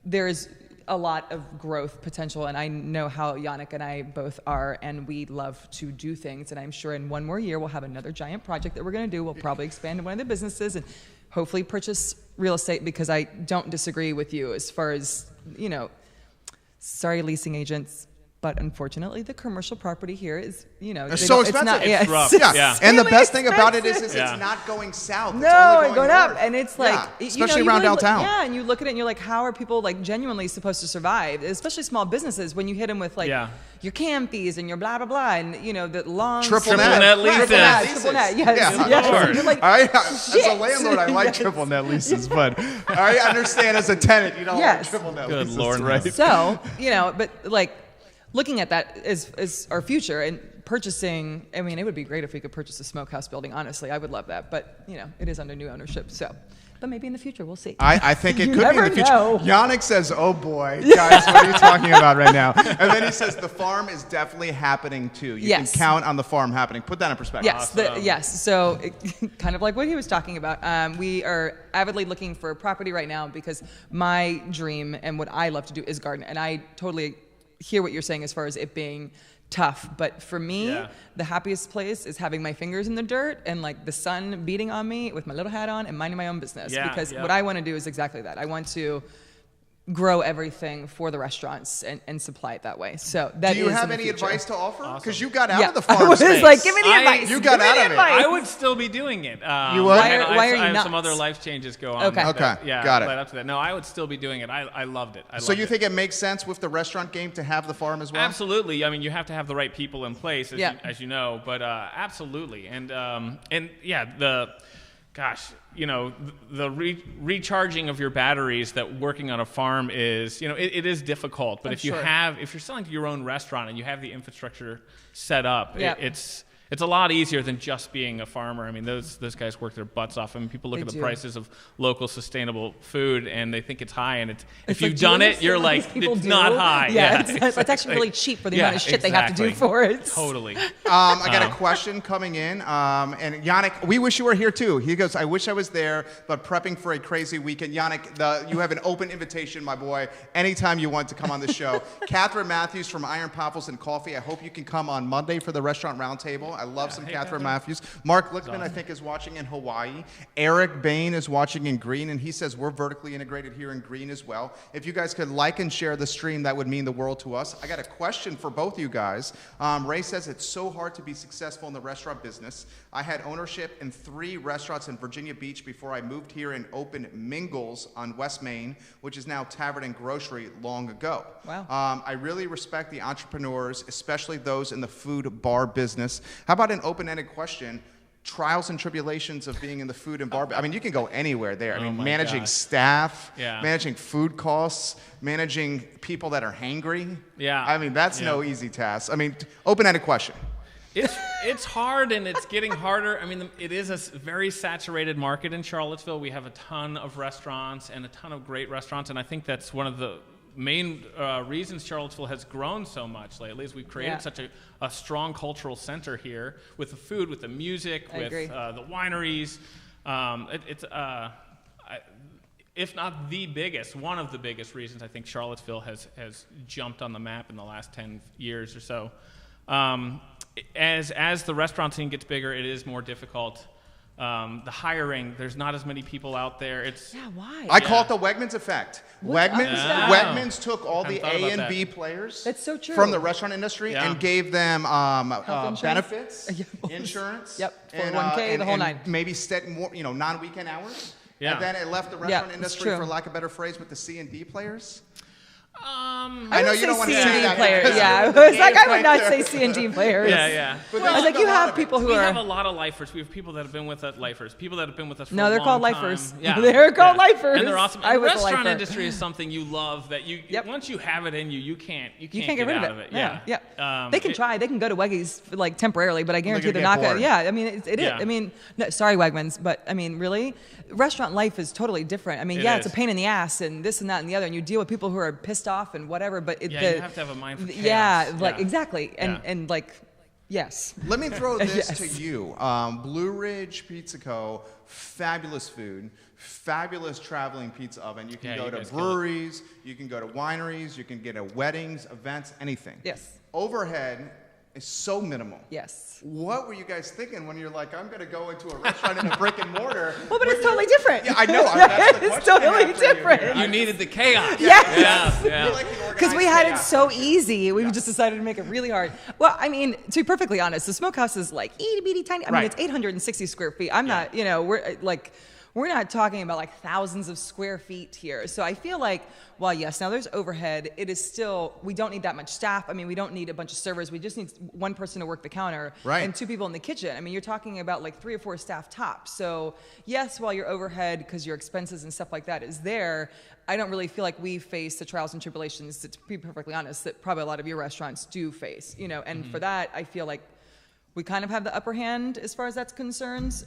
S2: there's a lot of growth potential, and I know how Yannick and I both are, and we love to do things, and I'm sure in one more year we'll have another giant project that we're going to do. We'll probably expand in one of the businesses and hopefully purchase real estate, because I don't disagree with you as far as, sorry, leasing agents, but unfortunately the commercial property here is,
S1: It's so expensive.
S3: It's rough.
S1: Yeah.
S3: Yeah.
S1: And the
S2: Really
S1: best thing about it is
S2: expensive.
S1: it's not going south. It's
S2: No,
S1: only
S2: and going up,
S1: north.
S2: and it's like,
S1: Yeah, especially
S2: you
S1: around
S2: really
S1: downtown.
S2: Yeah, and you look at it and you're like, how are people genuinely supposed to survive? Especially small businesses, when you hit them with your cam fees and your blah blah blah, and the long
S1: Triple
S3: net leases.
S2: Triple net, yes,
S1: Yeah.
S2: yes.
S3: Lord.
S2: You're like,
S1: As a
S2: shit.
S1: landlord, I like
S2: Yes.
S1: triple net leases, but I understand as a tenant, you don't
S2: Yes.
S1: like triple net
S3: Good
S1: leases.
S3: Lord,
S1: right?
S2: So, but looking at that is our future, and purchasing, I mean, it would be great if we could purchase a smokehouse building, honestly. I would love that. But, it is under new ownership. So, but maybe in the future, we'll see.
S1: I think it
S2: You
S1: could be in
S2: never
S1: the future.
S2: know.
S1: Yannick says, oh boy, guys, what are you talking about right now? And then he says, the farm is definitely happening too. You
S2: Yes.
S1: can count on the farm happening. Put that in perspective.
S2: Yes,
S3: Awesome.
S2: So, kind of like what he was talking about. We are avidly looking for property right now because my dream and what I love to do is garden. And I totally hear what you're saying as far as it being tough, but for me, the happiest place is having my fingers in the dirt and the sun beating on me with my little hat on and minding my own business. Because what I want to do is exactly that. I want to grow everything for the restaurants and supply it that way. So that
S1: Do you
S2: is
S1: have
S2: in the
S1: any
S2: future.
S1: advice to offer? Because
S3: Awesome.
S1: you got out of the
S2: I
S1: farm
S2: was
S1: space.
S2: like, give me the advice.
S1: You got
S2: Give me
S1: out
S2: the
S1: of it.
S2: advice.
S3: I would still be doing it.
S1: You would?
S2: Why are
S3: I
S2: you
S3: have
S2: not?
S3: some other life changes go on.
S2: Okay.
S1: Okay,
S3: Yeah,
S1: got it.
S3: led up to that. No, I would still be doing it. I loved it.
S1: So you think it makes sense with the restaurant game to have the farm as well?
S3: Absolutely. I mean, you have to have the right people in place,
S2: Yeah.
S3: as you know. But absolutely, and the recharging of your batteries that working on a farm is, it is difficult. But
S2: I'm
S3: if you
S2: sure.
S3: if you're selling to your own restaurant and you have the infrastructure set up,
S2: Yep.
S3: it's a lot easier than just being a farmer. I mean, those guys work their butts off. I mean, people look
S2: They
S3: at the
S2: do.
S3: prices of local sustainable food and they think it's high. And if
S2: It's
S3: you've
S2: like, do you
S3: done it, you're
S2: understand what
S3: like,
S2: these people
S3: it's
S2: do?
S3: not high.
S2: Yeah, it's
S3: exactly.
S2: actually really cheap for the
S3: Yeah,
S2: amount of shit they have to do
S3: exactly.
S2: for it.
S3: Totally.
S1: I got a question coming in, and Yannick, we wish you were here too. He goes, I wish I was there, but prepping for a crazy weekend. Yannick, you have an open invitation, my boy, anytime you want to come on the show. Catherine Matthews from Iron Popples and Coffee, I hope you can come on Monday for the Restaurant Roundtable I love some Catherine Matthews. Mark Lickman, I think, is watching in Hawaii. Eric Bain is watching in Green, and he says we're vertically integrated here in Green as well. If you guys could like and share the stream, that would mean the world to us. I got a question for both you guys. Ray says it's so hard to be successful in the restaurant business. I had ownership in 3 restaurants in Virginia Beach before I moved here and opened Mingles on West Main, which is now Tavern and Grocery, long ago.
S2: Wow.
S1: I really respect the entrepreneurs, especially those in the food bar business. How about an open-ended question? Trials and tribulations of being in the food and bar. I mean, you can go anywhere there. I mean, managing staff, managing food costs, managing people that are hangry.
S3: Yeah.
S1: I mean, that's no easy task. I mean, open-ended question.
S3: It's hard, and it's getting harder. I mean, it is a very saturated market in Charlottesville. We have a ton of restaurants and a ton of great restaurants, and I think that's one of the main reasons Charlottesville has grown so much lately is we've created such a strong cultural center here with the food, with the music, with the wineries. If not the biggest, one of the biggest reasons I think Charlottesville has jumped on the map in the last 10 years or so. As the restaurant scene gets bigger, it is more difficult. The hiring, there's not as many people out there.
S2: Why?
S1: I call it the Wegmans effect. Wegmans took all the A and B players
S2: That's so true.
S1: from the restaurant industry and gave them benefits, insurance,
S2: and 401k, the whole nine.
S1: Maybe more, non-weekend hours. And then it left the restaurant industry, for lack of a better phrase, with the C and D players.
S2: I
S1: know you don't want to say that.
S2: Players, I was like, I would not say C&D players.
S3: Yeah.
S2: Well, I was like, you have people who
S3: we
S2: are.
S3: have a lot of lifers. We have people that have been with us, lifers. People that have been with us for a
S2: No, they're
S3: long
S2: called
S3: time.
S2: lifers.
S3: Yeah.
S2: They're called lifers.
S3: And they're awesome.
S2: I
S3: And the
S2: was a
S3: restaurant
S2: lifer.
S3: industry is something you love that you once you have it in you, you can't get
S2: rid
S3: out
S2: of it.
S3: Yeah.
S2: They can try. They can go to Weggies like temporarily, but I guarantee they're not
S1: bored.
S2: going to. Yeah, I mean, it is. I mean, no, sorry, Wegmans, but I mean, really, restaurant life is totally different. I mean, it's a pain in the ass and this and that and the other, and you deal with people who are pissed off and whatever, but
S3: you have to have a mind for chaos.
S2: Exactly. And like, yes.
S1: Let me throw this to you. Blue Ridge Pizza Co., fabulous food, fabulous traveling pizza oven. You can go to breweries, you can go to wineries, you can get to weddings, events, anything.
S2: Yes.
S1: Overhead is so minimal.
S2: Yes.
S1: What were you guys thinking when you're like, I'm going to go into a restaurant in a brick and mortar?
S2: Well, but it's totally different.
S1: Yeah, I know. That's the
S2: It's totally different.
S3: You needed the chaos.
S2: Yes.
S1: Because
S2: we had it so easy. We just decided to make it really hard. Well, I mean, to be perfectly honest, the smokehouse is like itty bitty tiny. I mean, it's 860 square feet. I'm not, we're not talking about like thousands of square feet here. So I feel like, while yes, now there's overhead, it is still, we don't need that much staff. I mean, we don't need a bunch of servers. We just need one person to work the counter and 2 people in the kitchen. I mean, you're talking about like 3 or 4 staff tops. So yes, while your overhead, because your expenses and stuff like that is there, I don't really feel like we face the trials and tribulations that, to be perfectly honest, that probably a lot of your restaurants do face, and for that, I feel like we kind of have the upper hand as far as that's concerned.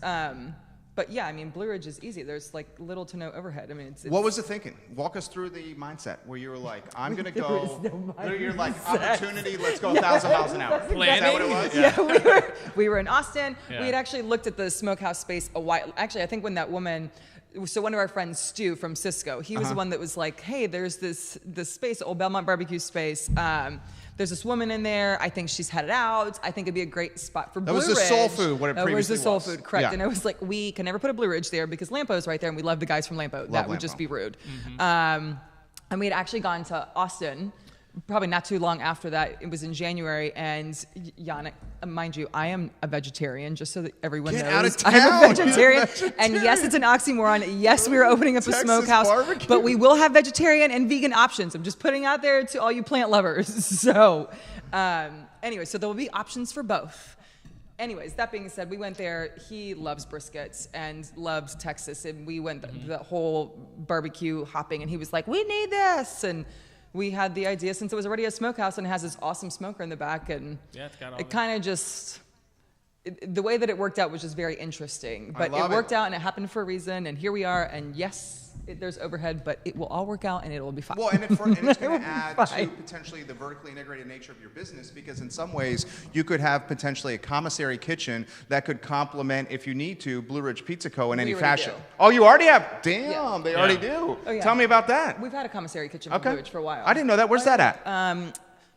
S2: But yeah, I mean, Blue Ridge is easy. There's like little to no overhead. I mean, it's
S1: what was the thinking? Walk us through the mindset where you were like, I'm going to go. You're like, opportunity, let's go 1,000 miles an hour. Is that what it was?
S2: Yeah, we were in Austin. Yeah. We had actually looked at the smokehouse space a while. Actually, I think when that woman, so one of our friends, Stu from Cisco, he was the one that was like, hey, there's this space, Old Belmont barbecue space. There's this woman in there. I think she's headed out. I think it'd be a great spot for Blue Ridge.
S1: That was the soul food, what it previously was.
S2: That was the soul food, correct. Yeah. And I was like, we can never put a Blue Ridge there because Lampo's right there, and we love the guys from Lampo. That would just be rude. And we had actually gone to Austin, probably not too long after that. It was in January, and Yannick, mind you, I am a vegetarian, just so that everyone knows.
S1: Out of town.
S2: I'm a vegetarian. And yes, it's an oxymoron. Yes, we are opening up a smokehouse, barbecue. But we will have vegetarian and vegan options. I'm just putting out there to all you plant lovers. So anyway, so there will be options for both. Anyways, that being said, we went there. He loves briskets and loves Texas, and we went the whole barbecue hopping, and he was like, we need this, and we had the idea, since it was already a smokehouse and it has this awesome smoker in the back, and it kind of just, the way that it worked out was just very interesting. But it worked out, and it happened for a reason, and here we are, and yes, there's overhead, but it will all work out, and it will be fine.
S1: Well, and it's going to add to potentially the vertically integrated nature of your business, because in some ways, you could have potentially a commissary kitchen that could complement, if you need to, Blue Ridge Pizza Co. in any fashion.
S2: Do.
S1: Oh, you already have? Damn, they already do. Oh, yeah. Tell me about that.
S2: We've had a commissary kitchen for Blue Ridge for a while.
S1: I didn't know that. Where's that at?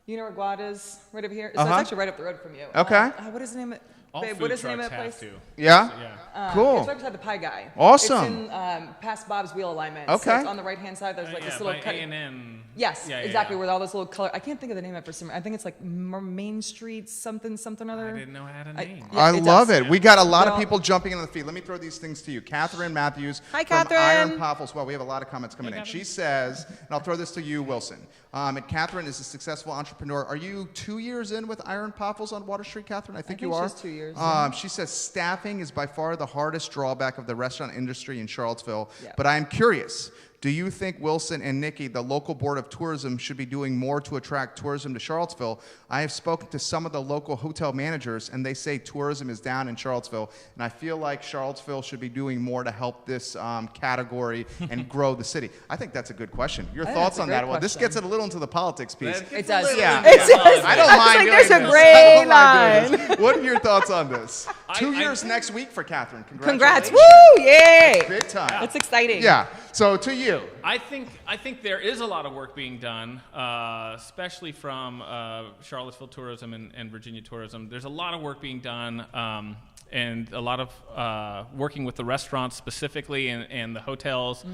S2: You know where Guad is? Right over here? So it's actually right up the road from you.
S1: Okay.
S2: What is the name of it?
S3: All
S2: Babe,
S3: food
S2: what is the name
S3: trucks
S2: of that
S3: have
S2: place?
S3: to.
S1: Yeah? Cool.
S2: It's right beside the Pie Guy.
S1: Awesome.
S2: It's in past Bob's Wheel Alignment.
S1: Okay.
S2: So it's on the right-hand side. There's like this little
S3: by
S2: cut.
S3: A&M.
S2: Yes,
S3: Yeah,
S2: exactly.
S3: yeah.
S2: With all those little color. I can't think of the name of it for some. I think it's like Main Street something
S3: I
S2: other.
S3: didn't know it had a name.
S2: Yeah,
S1: I
S2: it
S1: love
S2: does.
S1: it. We got a lot of
S2: Well-
S1: people jumping into the feed. Let me throw these things to you. Catherine Matthews
S2: Hi,
S1: from
S2: Catherine.
S1: Iron Poffles. Well, we have a lot of comments coming in.
S3: Catherine.
S1: She says, and I'll throw this to you, Wilson. And Catherine is a successful entrepreneur. Are you 2 years in with Iron Poffles on Water Street, Catherine? I think you are.
S2: she's 2 years.
S1: She says staffing is by far the hardest drawback of the restaurant industry in Charlottesville.
S2: Yeah.
S1: But I'm curious. Do you think Wilson and Nikki, the local board of tourism, should be doing more to attract tourism to Charlottesville? I have spoken to some of the local hotel managers, and they say tourism is down in Charlottesville, and I feel like Charlottesville should be doing more to help this category and grow the city. I think that's a good question. Your
S2: I think
S1: thoughts
S2: that's a
S1: on
S2: great
S1: that? Well, this
S2: question.
S1: gets it a little into the politics piece.
S2: It does.
S1: Yeah.
S2: It does.
S1: I don't mind
S2: like
S1: doing
S2: there's a
S1: this.
S2: gray
S1: I don't mind doing
S2: line.
S1: this. What are your thoughts on this? 2
S3: I-
S1: years next week for Catherine.
S2: Congrats!
S1: Congratulations.
S2: Woo! Yay!
S1: Big time.
S2: That's exciting.
S1: Yeah. So to you.
S3: I think there is a lot of work being done, especially from Charlottesville tourism and Virginia tourism. There's a lot of work being done, and a lot of working with the restaurants specifically and the hotels.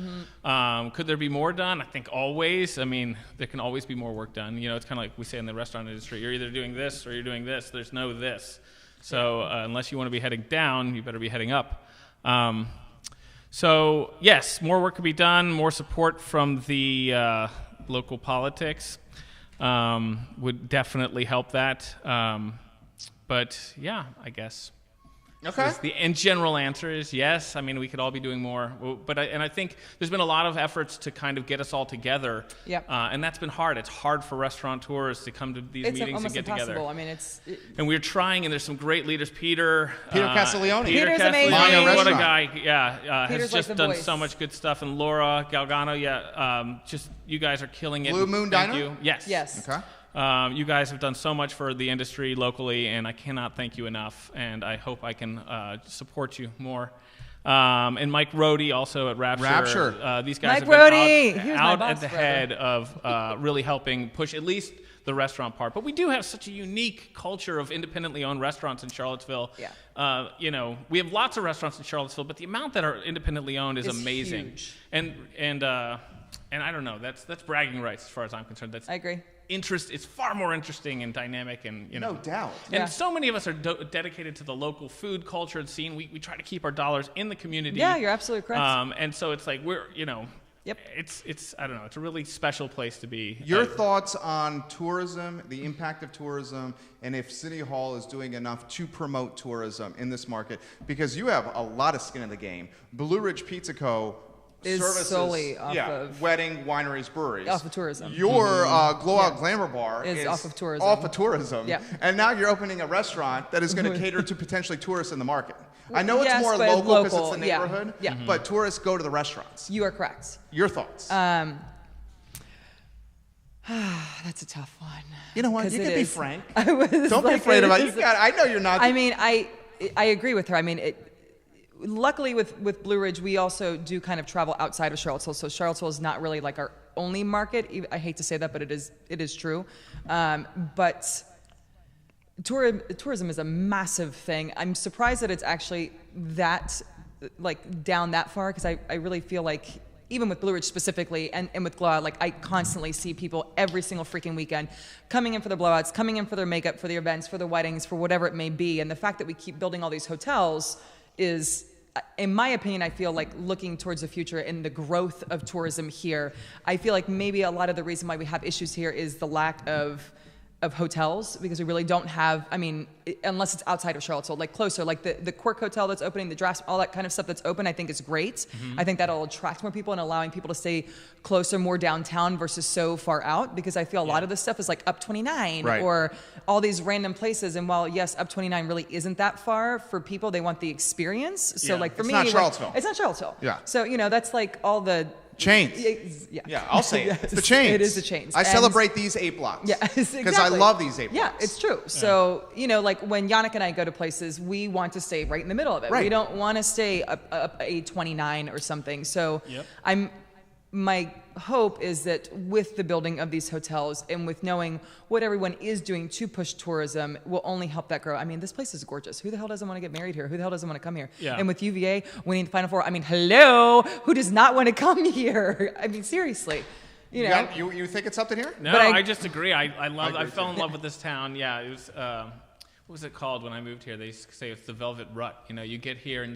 S3: Could there be more done? I think always. I mean, there can always be more work done. You know, it's kind of like we say in the restaurant industry: you're either doing this or you're doing this. There's no this. So unless you want to be heading down, you better be heading up. So yes, more work could be done. More support from the local politics would definitely help that. But yeah, I guess.
S1: Okay.
S3: The general answer is yes. I mean, we could all be doing more, but I think there's been a lot of efforts to kind of get us all together.
S2: Yep.
S3: And that's been hard. It's hard for restaurateurs to come to these
S2: It's
S3: meetings and
S2: almost
S3: get
S2: impossible.
S3: together.
S2: I mean,
S3: And we're trying, and there's some great leaders. Peter
S1: Castiglione.
S2: Peter's
S3: Castiglione,
S2: amazing.
S3: what a
S1: Restaurant.
S3: guy! Yeah,
S2: Peter's
S3: has
S2: like
S3: just
S2: the
S3: done
S2: voice.
S3: so much good stuff. And Laura Galgano, just you guys are killing it.
S1: Blue Moon
S3: Thank
S1: Diner?
S3: you. Yes.
S2: Yes.
S1: Okay.
S3: You guys have done so much for the industry locally, and I cannot thank you enough. And I hope I can support you more. And Mike Rohde also at Rapture.
S1: Rapture.
S3: These guys
S2: Mike
S3: have been
S2: Rohde. He was my
S3: out
S2: boss
S3: at the
S2: forever.
S3: head of really helping push at least the restaurant part. But we do have such a unique culture of independently owned restaurants in Charlottesville.
S2: Yeah.
S3: We have lots of restaurants in Charlottesville, but the amount that are independently owned is
S2: It's
S3: amazing.
S2: huge.
S3: And I don't know. That's bragging rights as far as I'm concerned. That's
S2: I agree.
S3: It's far more interesting and dynamic, and
S1: No doubt.
S3: And
S2: Yeah.
S3: so many of us are dedicated to the local food culture and scene. We try to keep our dollars in the community.
S2: Yeah, you're absolutely correct.
S3: And so it's like we're
S2: Yep.
S3: It's I don't know. It's a really special place to be.
S1: Your thoughts on tourism, the impact of tourism, and if City Hall is doing enough to promote tourism in this market? Because you have a lot of skin in the game. Blue Ridge Pizza Co.
S2: Is
S1: services,
S2: solely off of-
S1: wedding, wineries, breweries.
S2: Off of tourism.
S1: Your Glo-Out
S2: Yeah.
S1: Glamour Bar
S2: Is off of tourism.
S1: Off of tourism.
S2: Yeah.
S1: And now you're opening a restaurant that is going to cater to potentially tourists in the market. I know it's
S2: Yes,
S1: more
S2: but it's
S1: local because
S2: local,
S1: it's the
S2: yeah.
S1: neighborhood,
S2: Yeah.
S1: but tourists go to the restaurants.
S2: You are correct.
S1: Your thoughts?
S2: That's a tough one.
S1: You know what?
S2: 'Cause
S1: You
S2: it
S1: can be
S2: is.
S1: frank.
S2: I was
S1: Don't be
S2: like,
S1: afraid
S2: it
S1: about it.
S2: is-
S1: I know you're not.
S2: I mean, I agree with her. I mean, luckily with Blue Ridge, we also do kind of travel outside of Charlottesville. So Charlottesville is not really like our only market. I hate to say that, but it is true. But tourism is a massive thing. I'm surprised that it's actually that like down that far, because I really feel like even with Blue Ridge specifically and with Glo-Out, like I constantly see people every single freaking weekend coming in for their blowouts, coming in for their makeup, for their events, for their weddings, for whatever it may be. And the fact that we keep building all these hotels is, in my opinion, I feel like looking towards the future and the growth of tourism here. I feel like maybe a lot of the reason why we have issues here is the lack of hotels, because we really don't have, I mean, unless it's outside of Charlottesville, like closer, like the Quirk Hotel that's opening, the Drafts, all that kind of stuff that's open, I think is great.
S3: Mm-hmm.
S2: I think that'll attract more people and allowing people to stay closer, more downtown versus so far out, because I feel a lot of this stuff is like up 29
S1: Right.
S2: or all these random places. And while, yes, up 29 really isn't that far for people, they want the experience. So
S3: Yeah.
S2: like for
S1: It's
S2: me,
S1: not
S2: like,
S1: Charlottesville.
S2: it's not Charlottesville.
S1: Yeah.
S2: So, that's like all the
S1: Chains.
S2: Yeah.
S1: Yeah, I'll say it.
S2: Yes,
S1: It's the chains.
S2: It is the chains.
S1: I
S2: And-
S1: celebrate these 8 blocks.
S2: Yeah,
S1: Because
S2: exactly.
S1: I love these 8 blocks.
S2: Yeah, it's true. So, like when Yannick and I go to places, we want to stay right in the middle of it.
S1: Right.
S2: We don't want to stay up a 29 or something. So
S3: Yep.
S2: I'm my hope is that with the building of these hotels and with knowing what everyone is doing to push tourism will only help that grow. I mean, this place is gorgeous. Who the hell doesn't want to get married here? Who the hell doesn't want to come here?
S3: Yeah.
S2: And with UVA winning the Final Four, I mean, hello, who does not want to come here? I mean, seriously. You know,
S1: you think it's something here?
S3: No,
S2: But
S3: I just agree. I fell in love with this town. Yeah, it was. What was it called when I moved here? They say it's the Velvet Rut. You know, you get here and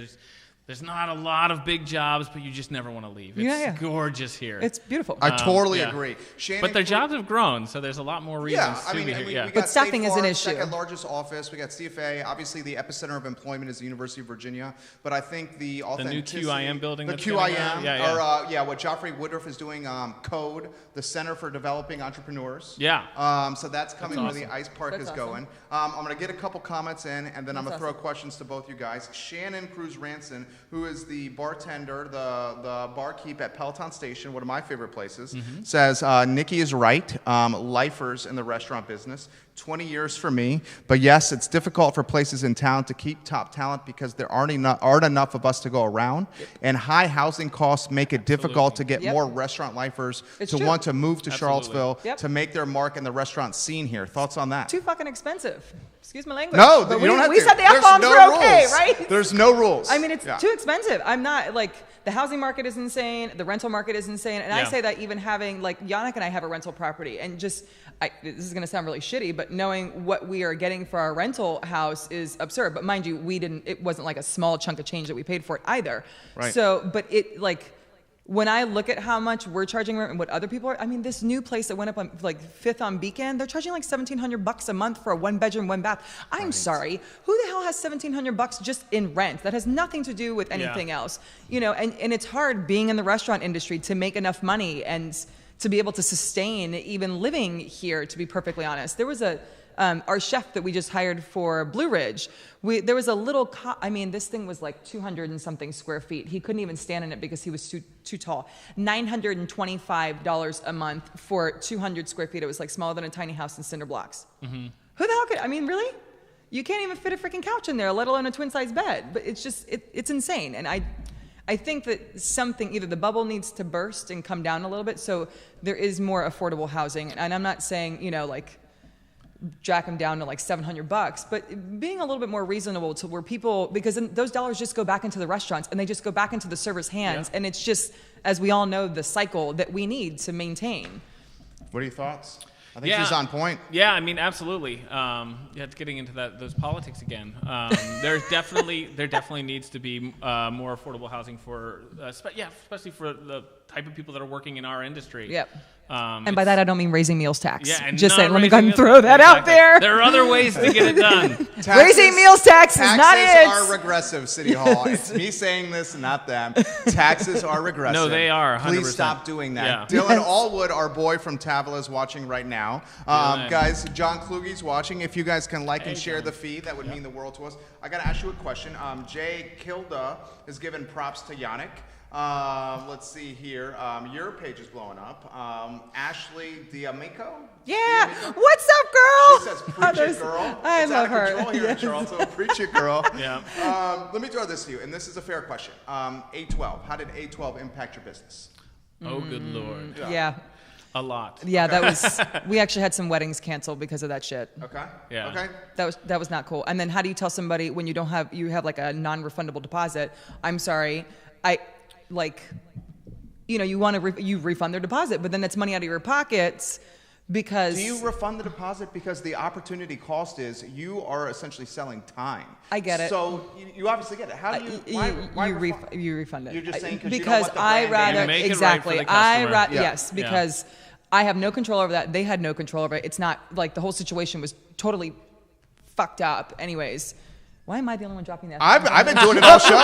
S3: there's not a lot of big jobs, but you just never want to leave. It's gorgeous here.
S2: It's beautiful.
S1: I totally agree. Shannon,
S3: but their jobs have grown, so there's a lot more reasons to be here.
S1: We
S3: Yeah.
S1: got
S2: staffing
S1: State
S2: is an
S1: Farm,
S2: issue.
S1: Second largest office. We got CFA. Obviously, the epicenter of employment is the University of Virginia. But I think the authenticity,
S3: new QIM building
S1: the
S3: that's going
S1: QIM,
S3: on.
S1: what Joffrey Woodruff is doing, Code, the Center for Developing Entrepreneurs.
S3: Yeah.
S1: So that's coming where the Ice Park
S2: That's
S1: is
S2: awesome.
S1: going. I'm going to get a couple comments in, and then I'm going to throw
S2: awesome.
S1: questions to both you guys. Shannon Cruz Ranson, who is the bartender, the barkeep at Peloton Station, one of my favorite places, says, Nikki is right. Lifers in the restaurant business. 20 years for me. But yes, it's difficult for places in town to keep top talent because there aren't enough of us to go around. And high housing costs make it difficult to get more restaurant lifers to
S2: true.
S1: want to move to Charlottesville
S2: Yep.
S1: to make their mark in the restaurant scene here. Thoughts on that?
S2: Too fucking expensive. Excuse my language.
S1: No,
S2: but
S1: you don't have
S2: we
S1: to.
S2: said the
S1: There's
S2: F-bombs
S1: no
S2: were okay,
S1: rules.
S2: right?
S1: There's no rules.
S2: I mean, it's too expensive. I'm not, like, the housing market is insane. The rental market is insane. And I say that even having, like, Yannick and I have a rental property. And just, this is going to sound really shitty, but knowing what we are getting for our rental house is absurd. But mind you, it wasn't like a small chunk of change that we paid for it either.
S1: Right.
S2: So, but it, like, when I look at how much we're charging rent and what other people are, I mean, this new place that went up on like 5th on Beacon, they're charging like $1,700 a month for a 1-bedroom, 1-bath. I'm sorry, who the hell has $1,700 just in rent? That has nothing to do with anything else, you know. And it's hard being in the restaurant industry to make enough money and to be able to sustain even living here. To be perfectly honest, there was our chef that we just hired for Blue Ridge, there was a little, this thing was like 200 and something square feet. He couldn't even stand in it because he was too tall. $925 a month for 200 square feet. It was like smaller than a tiny house in cinder blocks. Mm-hmm. Who the hell could, really? You can't even fit a freaking couch in there, let alone a twin-size bed. But it's just, it's insane. And I think that either the bubble needs to burst and come down a little bit so there is more affordable housing. And I'm not saying, jack them down to like $700, but being a little bit more reasonable to where people, because then those dollars just go back into the restaurants and they just go back into the servers' hands. And it's just, as we all know, the cycle that we need to maintain.
S1: What are your thoughts? I think she's on point.
S3: Yeah, absolutely. It's getting into those politics again. There definitely needs to be more affordable housing for, especially for the type of people that are working in our industry.
S2: Yep. And by that, I don't mean raising meals tax.
S3: Yeah, and
S2: just saying, let me
S3: raising
S2: go ahead and
S3: meals
S2: throw that out
S3: exactly.
S2: there.
S3: There are other ways to get it done.
S2: Raising meals tax is not it.
S1: Taxes are regressive, City Hall. It's me saying this, not them. Taxes are regressive.
S3: No, they are, 100%.
S1: Please stop doing that.
S3: Yeah.
S1: Dylan Allwood, our boy from Tavola, is watching right now. Guys, John Kluge's watching. If you guys can like and share the feed, that would mean the world to us. I got to ask you a question. Jay Kilda is giving props to Yannick. Let's see here. Your page is blowing up. Ashley D'Amico?
S2: Yeah. What's up, girl?
S1: She says, preach it, girl.
S2: I
S1: it's
S2: love
S1: out of
S2: her.
S1: control here in Charlottesville. Preach it, girl.
S3: Yeah.
S1: Let me throw this to you, and this is a fair question. A12. How did A12 impact your business?
S3: Oh, good Lord.
S2: Yeah.
S3: A lot.
S2: Yeah, that was, we actually had some weddings canceled because of that shit.
S1: Okay.
S3: Yeah.
S1: Okay.
S2: That was not cool. And then how do you tell somebody when you have like a non-refundable deposit, I'm sorry, you refund their deposit, but then that's money out of your pockets because...
S1: Do you refund the deposit? Because the opportunity cost is you are essentially selling time.
S2: I get it.
S1: So you obviously get it. How do you... why
S2: you refund it.
S1: You're just saying
S2: because
S1: you don't want the brand
S2: rather...
S3: You make it
S2: exactly.
S3: right for the customer.
S2: Yes, because I have no control over that. They had no control over it. It's not like the whole situation was totally fucked up anyways. Why am I the only one dropping that?
S1: I've been doing it all show.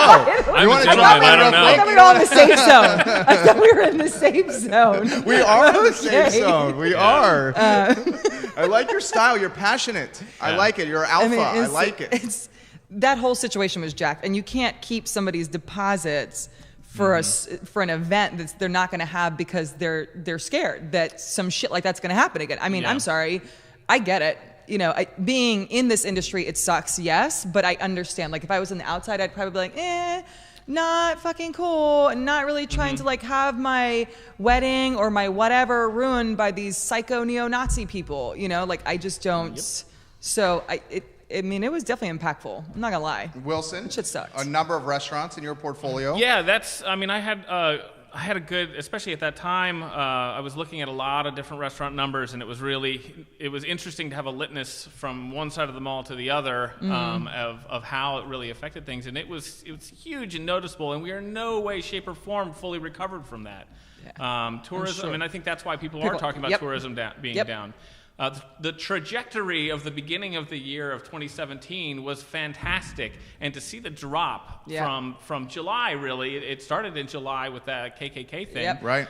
S1: You want to drop
S3: I don't know.
S2: I thought we were all in the safe zone. I thought we were in the safe zone.
S1: We are in the safe zone. We are. I like your style. You're passionate. I like it. You're alpha. I like it.
S2: That whole situation was jacked, and you can't keep somebody's deposits for for an event that they're not going to have because they're scared that some shit like that's going to happen again. I'm sorry. I get it. Being in this industry, it sucks, yes, but I understand. Like, if I was on the outside, I'd probably be like, not fucking cool, and not really trying to like have my wedding or my whatever ruined by these psycho neo-Nazi people, you know, like I just don't. So I mean, it was definitely impactful. I'm not gonna lie.
S1: Wilson,
S2: shit sucked.
S1: a number of restaurants in your portfolio.
S3: Yeah, I mean, I had a good, especially at that time, I was looking at a lot of different restaurant numbers, and it was interesting to have a litmus from one side of the mall to the other of how it really affected things, and it was huge and noticeable, and we are in no way, shape, or form fully recovered from that. Yeah. Tourism,
S2: sure.
S3: I mean, I think that's why people are talking about tourism being down. The trajectory of the beginning of the year of 2017 was fantastic, and to see the drop from July, really, it started in July with that KKK thing,
S1: right?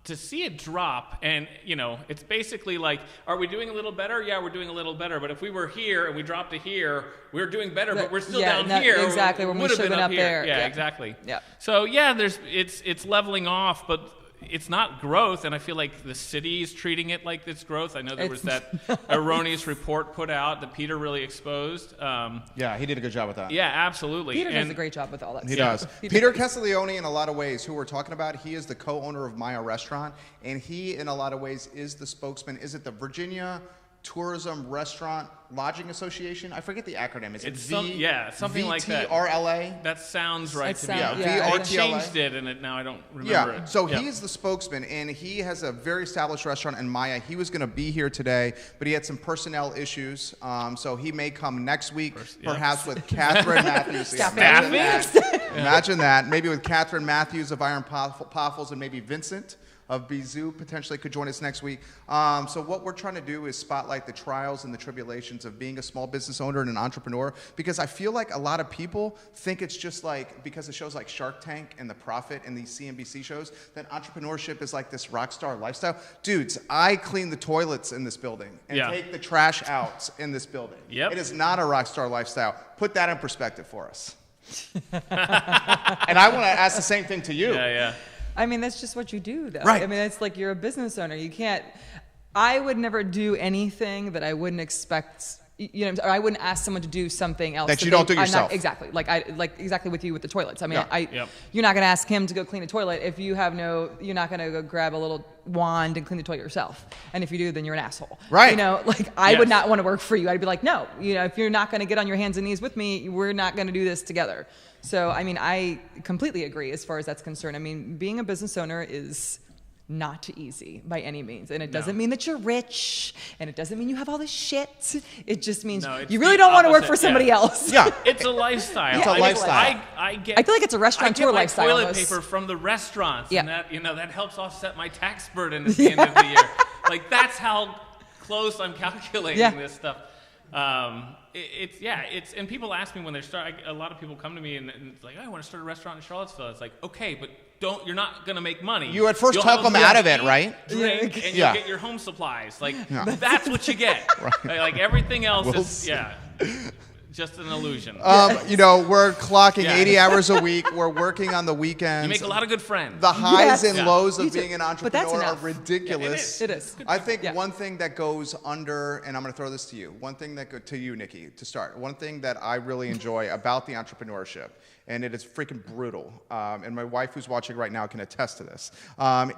S3: To see it drop, and you know, it's basically like, are we doing a little better? Yeah, we're doing a little better. But if we were here and we dropped to here, we're doing better, but we're still down here.
S2: Exactly, when we should have been up
S3: here.
S2: there.
S3: Yeah, exactly.
S2: Yeah.
S3: So yeah, it's leveling off, but it's not growth, and I feel like the city is treating it like it's growth. I know there was that erroneous report put out that Peter really exposed.
S1: Yeah, he did a good job with that.
S3: Yeah, absolutely.
S2: Peter does a great job with all that stuff.
S1: He does. Peter Castiglione, in a lot of ways, who we're talking about, he is the co-owner of Maya Restaurant, and he, in a lot of ways, is the spokesman. Is it the Virginia Tourism Restaurant Lodging Association? I forget the acronym. Is it
S3: something like that.
S1: VTRLA?
S3: That sounds right to me.
S1: VRTLA.
S3: I changed it, and now I don't remember it.
S1: So he's the spokesman, and he has a very established restaurant in Maya. He was going to be here today, but he had some personnel issues, so he may come next week, perhaps with Catherine Matthews. Imagine that. Maybe with Catherine Matthews of Iron Poffles and maybe Vincent of Bizou potentially could join us next week. So what we're trying to do is spotlight the trials and the tribulations of being a small business owner and an entrepreneur, because I feel like a lot of people think it's just like, because of shows like Shark Tank and The Profit and these CNBC shows, that entrepreneurship is like this rock star lifestyle. Dudes, I clean the toilets in this building and take the trash out in this building. It is not a rock star lifestyle. Put that in perspective for us. And I want to ask the same thing to you.
S3: Yeah.
S2: I mean, that's just what you do, though.
S1: Right.
S2: I mean, it's like you're a business owner. You can't. I would never do anything that I wouldn't expect. You know, or I wouldn't ask someone to do something else
S1: that you don't do yourself.
S2: Exactly. Like exactly with you with the toilets. I mean,
S1: Yeah.
S2: You're not going to ask him to go clean a toilet if you have you're not going to go grab a little wand and clean the toilet yourself. And if you do, then you're an asshole.
S1: Right.
S2: You know, like I would not want to work for you. I'd be like, no, you know, if you're not going to get on your hands and knees with me, we're not going to do this together. So, I mean, I completely agree as far as that's concerned. I mean, being a business owner is not easy by any means. And it doesn't mean that you're rich, and it doesn't mean you have all this shit. It just means you really don't want to work for somebody else.
S1: Yeah.
S3: It's a lifestyle.
S1: It's a lifestyle.
S3: I
S2: feel like it's a restaurateur lifestyle.
S3: I get my toilet
S2: almost.
S3: paper from the restaurants, and that helps offset my tax burden at the end of the year. Like, that's how close I'm calculating this stuff. And people ask me when they start. A lot of people come to me and it's like, oh, I want to start a restaurant in Charlottesville. It's like, okay, but you're not going to make money.
S1: You at first talk them out of it, right?
S3: Drink, and you get your home supplies. Like, that's what you get. Like, everything else is just an illusion.
S1: You know, we're clocking 80 hours a week. We're working on the weekends.
S3: You make a lot of good friends.
S1: The highs and lows of being an entrepreneur are ridiculous.
S2: It is.
S1: I think one thing that goes under, and I'm going to throw this to you, one thing that to you, Nikki, to start. One thing that I really enjoy about the entrepreneurship, and it is freaking brutal, and my wife who's watching right now can attest to this,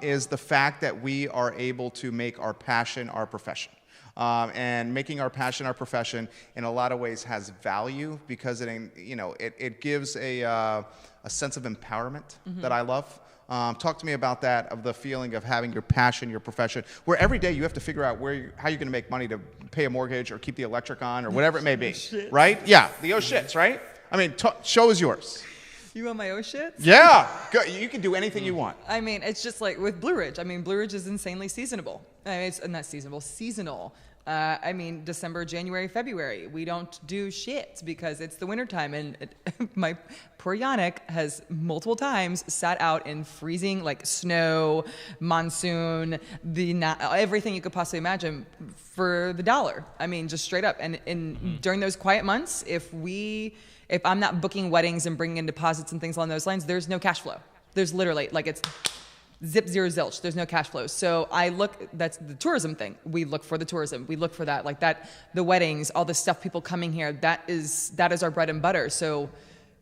S1: is the fact that we are able to make our passion our profession. And making our passion our profession in a lot of ways has value because it gives a sense of empowerment that I love. Talk to me about that, of the feeling of having your passion, your profession, where every day you have to figure out how you're going to make money to pay a mortgage or keep the electric on or whatever it may be, right? Yeah, the shits, right? I mean, show is yours.
S2: You want my shit?
S1: Yeah, you can do anything you want.
S2: I mean, it's just like with Blue Ridge. I mean, Blue Ridge is insanely seasonable. I mean, it's not seasonal. I mean, December, January, February, we don't do shit because it's the wintertime. And my poor Yannick has multiple times sat out in freezing, like snow, monsoon, everything you could possibly imagine for the $1. I mean, just straight up. And during those quiet months, if I'm not booking weddings and bringing in deposits and things along those lines, there's no cash flow. There's literally, like, it's zip, zero, zilch. There's no cash flow. So that's the tourism thing. We look for the tourism. We look for that, like that, the weddings, all the stuff, people coming here. That is our bread and butter. So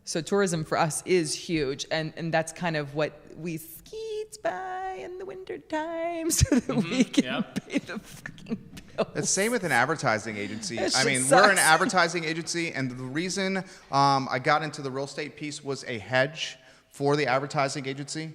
S2: So tourism for us is huge, and that's kind of what we skeet by in the winter time so that we can pay the fucking bills.
S1: It's same with an advertising agency.
S2: That
S1: I
S2: shit
S1: mean,
S2: sucks.
S1: we're an advertising agency, and the reason I got into the real estate piece was a hedge for the advertising agency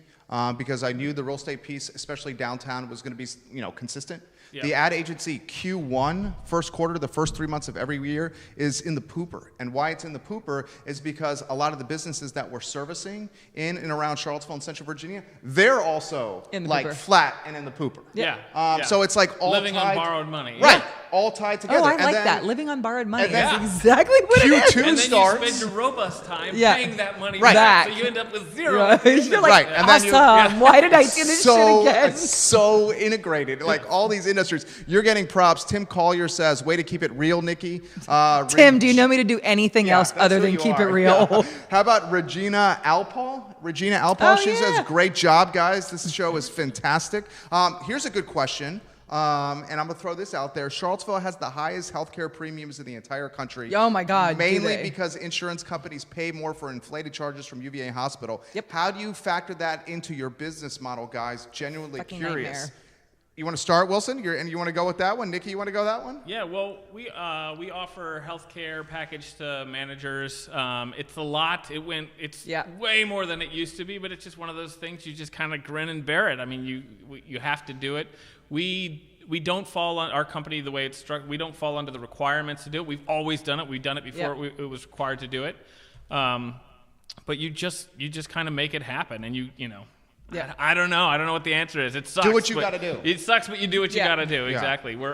S1: because I knew the real estate piece, especially downtown, was going to be, consistent.
S3: Yeah.
S1: The ad agency Q1, first quarter, the first 3 months of every year, is in the pooper. And why it's in the pooper is because a lot of the businesses that we're servicing in and around Charlottesville and Central Virginia, they're also
S2: In the
S1: like
S2: pooper.
S1: flat and in the pooper.
S3: Yeah.
S1: So it's like all
S3: living
S1: tied,
S3: on borrowed money.
S1: Right. All tied together.
S2: Oh, I
S1: And
S2: like
S1: then
S2: that. Living on borrowed money.
S1: and then-
S2: That's exactly what it is.
S1: Q2
S3: And then
S1: starts.
S3: you spend your robust time
S2: Yeah.
S3: paying that money
S1: Right.
S3: back,
S2: Back.
S3: so you end up with zero.
S2: Right. You're like,
S1: Right, and then
S2: awesome.
S1: you-
S2: Why did I do this shit again?
S1: So integrated. Like all these industries. You're getting props. Tim Collier says, way to keep it real, Nikki.
S2: Tim, do you know me to do anything else
S1: that's
S2: other
S1: who
S2: than
S1: you
S2: keep
S1: are.
S2: it real?
S1: Yeah. How about Regina Alpal? Regina Alpal,
S2: Oh,
S1: she
S2: yeah.
S1: says, great job, guys. This show is fantastic. Here's a good question. And I'm going to throw this out there. Charlottesville has the highest healthcare premiums in the entire country.
S2: Oh, my God, do
S1: Mainly
S2: they?
S1: because insurance companies pay more for inflated charges from UVA Hospital.
S2: Yep.
S1: How do you factor that into your business model, guys? Genuinely
S2: Fucking
S1: curious.
S2: nightmare.
S1: You want to start, Wilson? And you want to go with that one? Nikki, you want to go that one?
S3: Yeah, well, we offer healthcare package to managers. It's a lot. It's
S2: Yeah.
S3: way more than it used to be, but it's just one of those things you just kind of grin and bear it. I mean, you have to do it. We don't fall on our company the way it's struck. We don't fall under the requirements to do it. We've always done it. We've done it before it was required to do it. But you just kind of make it happen, and you know.
S2: Yeah.
S3: I don't know. I don't know what the answer is. It sucks.
S1: Do what you
S3: but-
S1: gotta do.
S3: It sucks, but you do what you
S2: Yeah.
S3: got to do.
S1: Yeah.
S3: Exactly. We're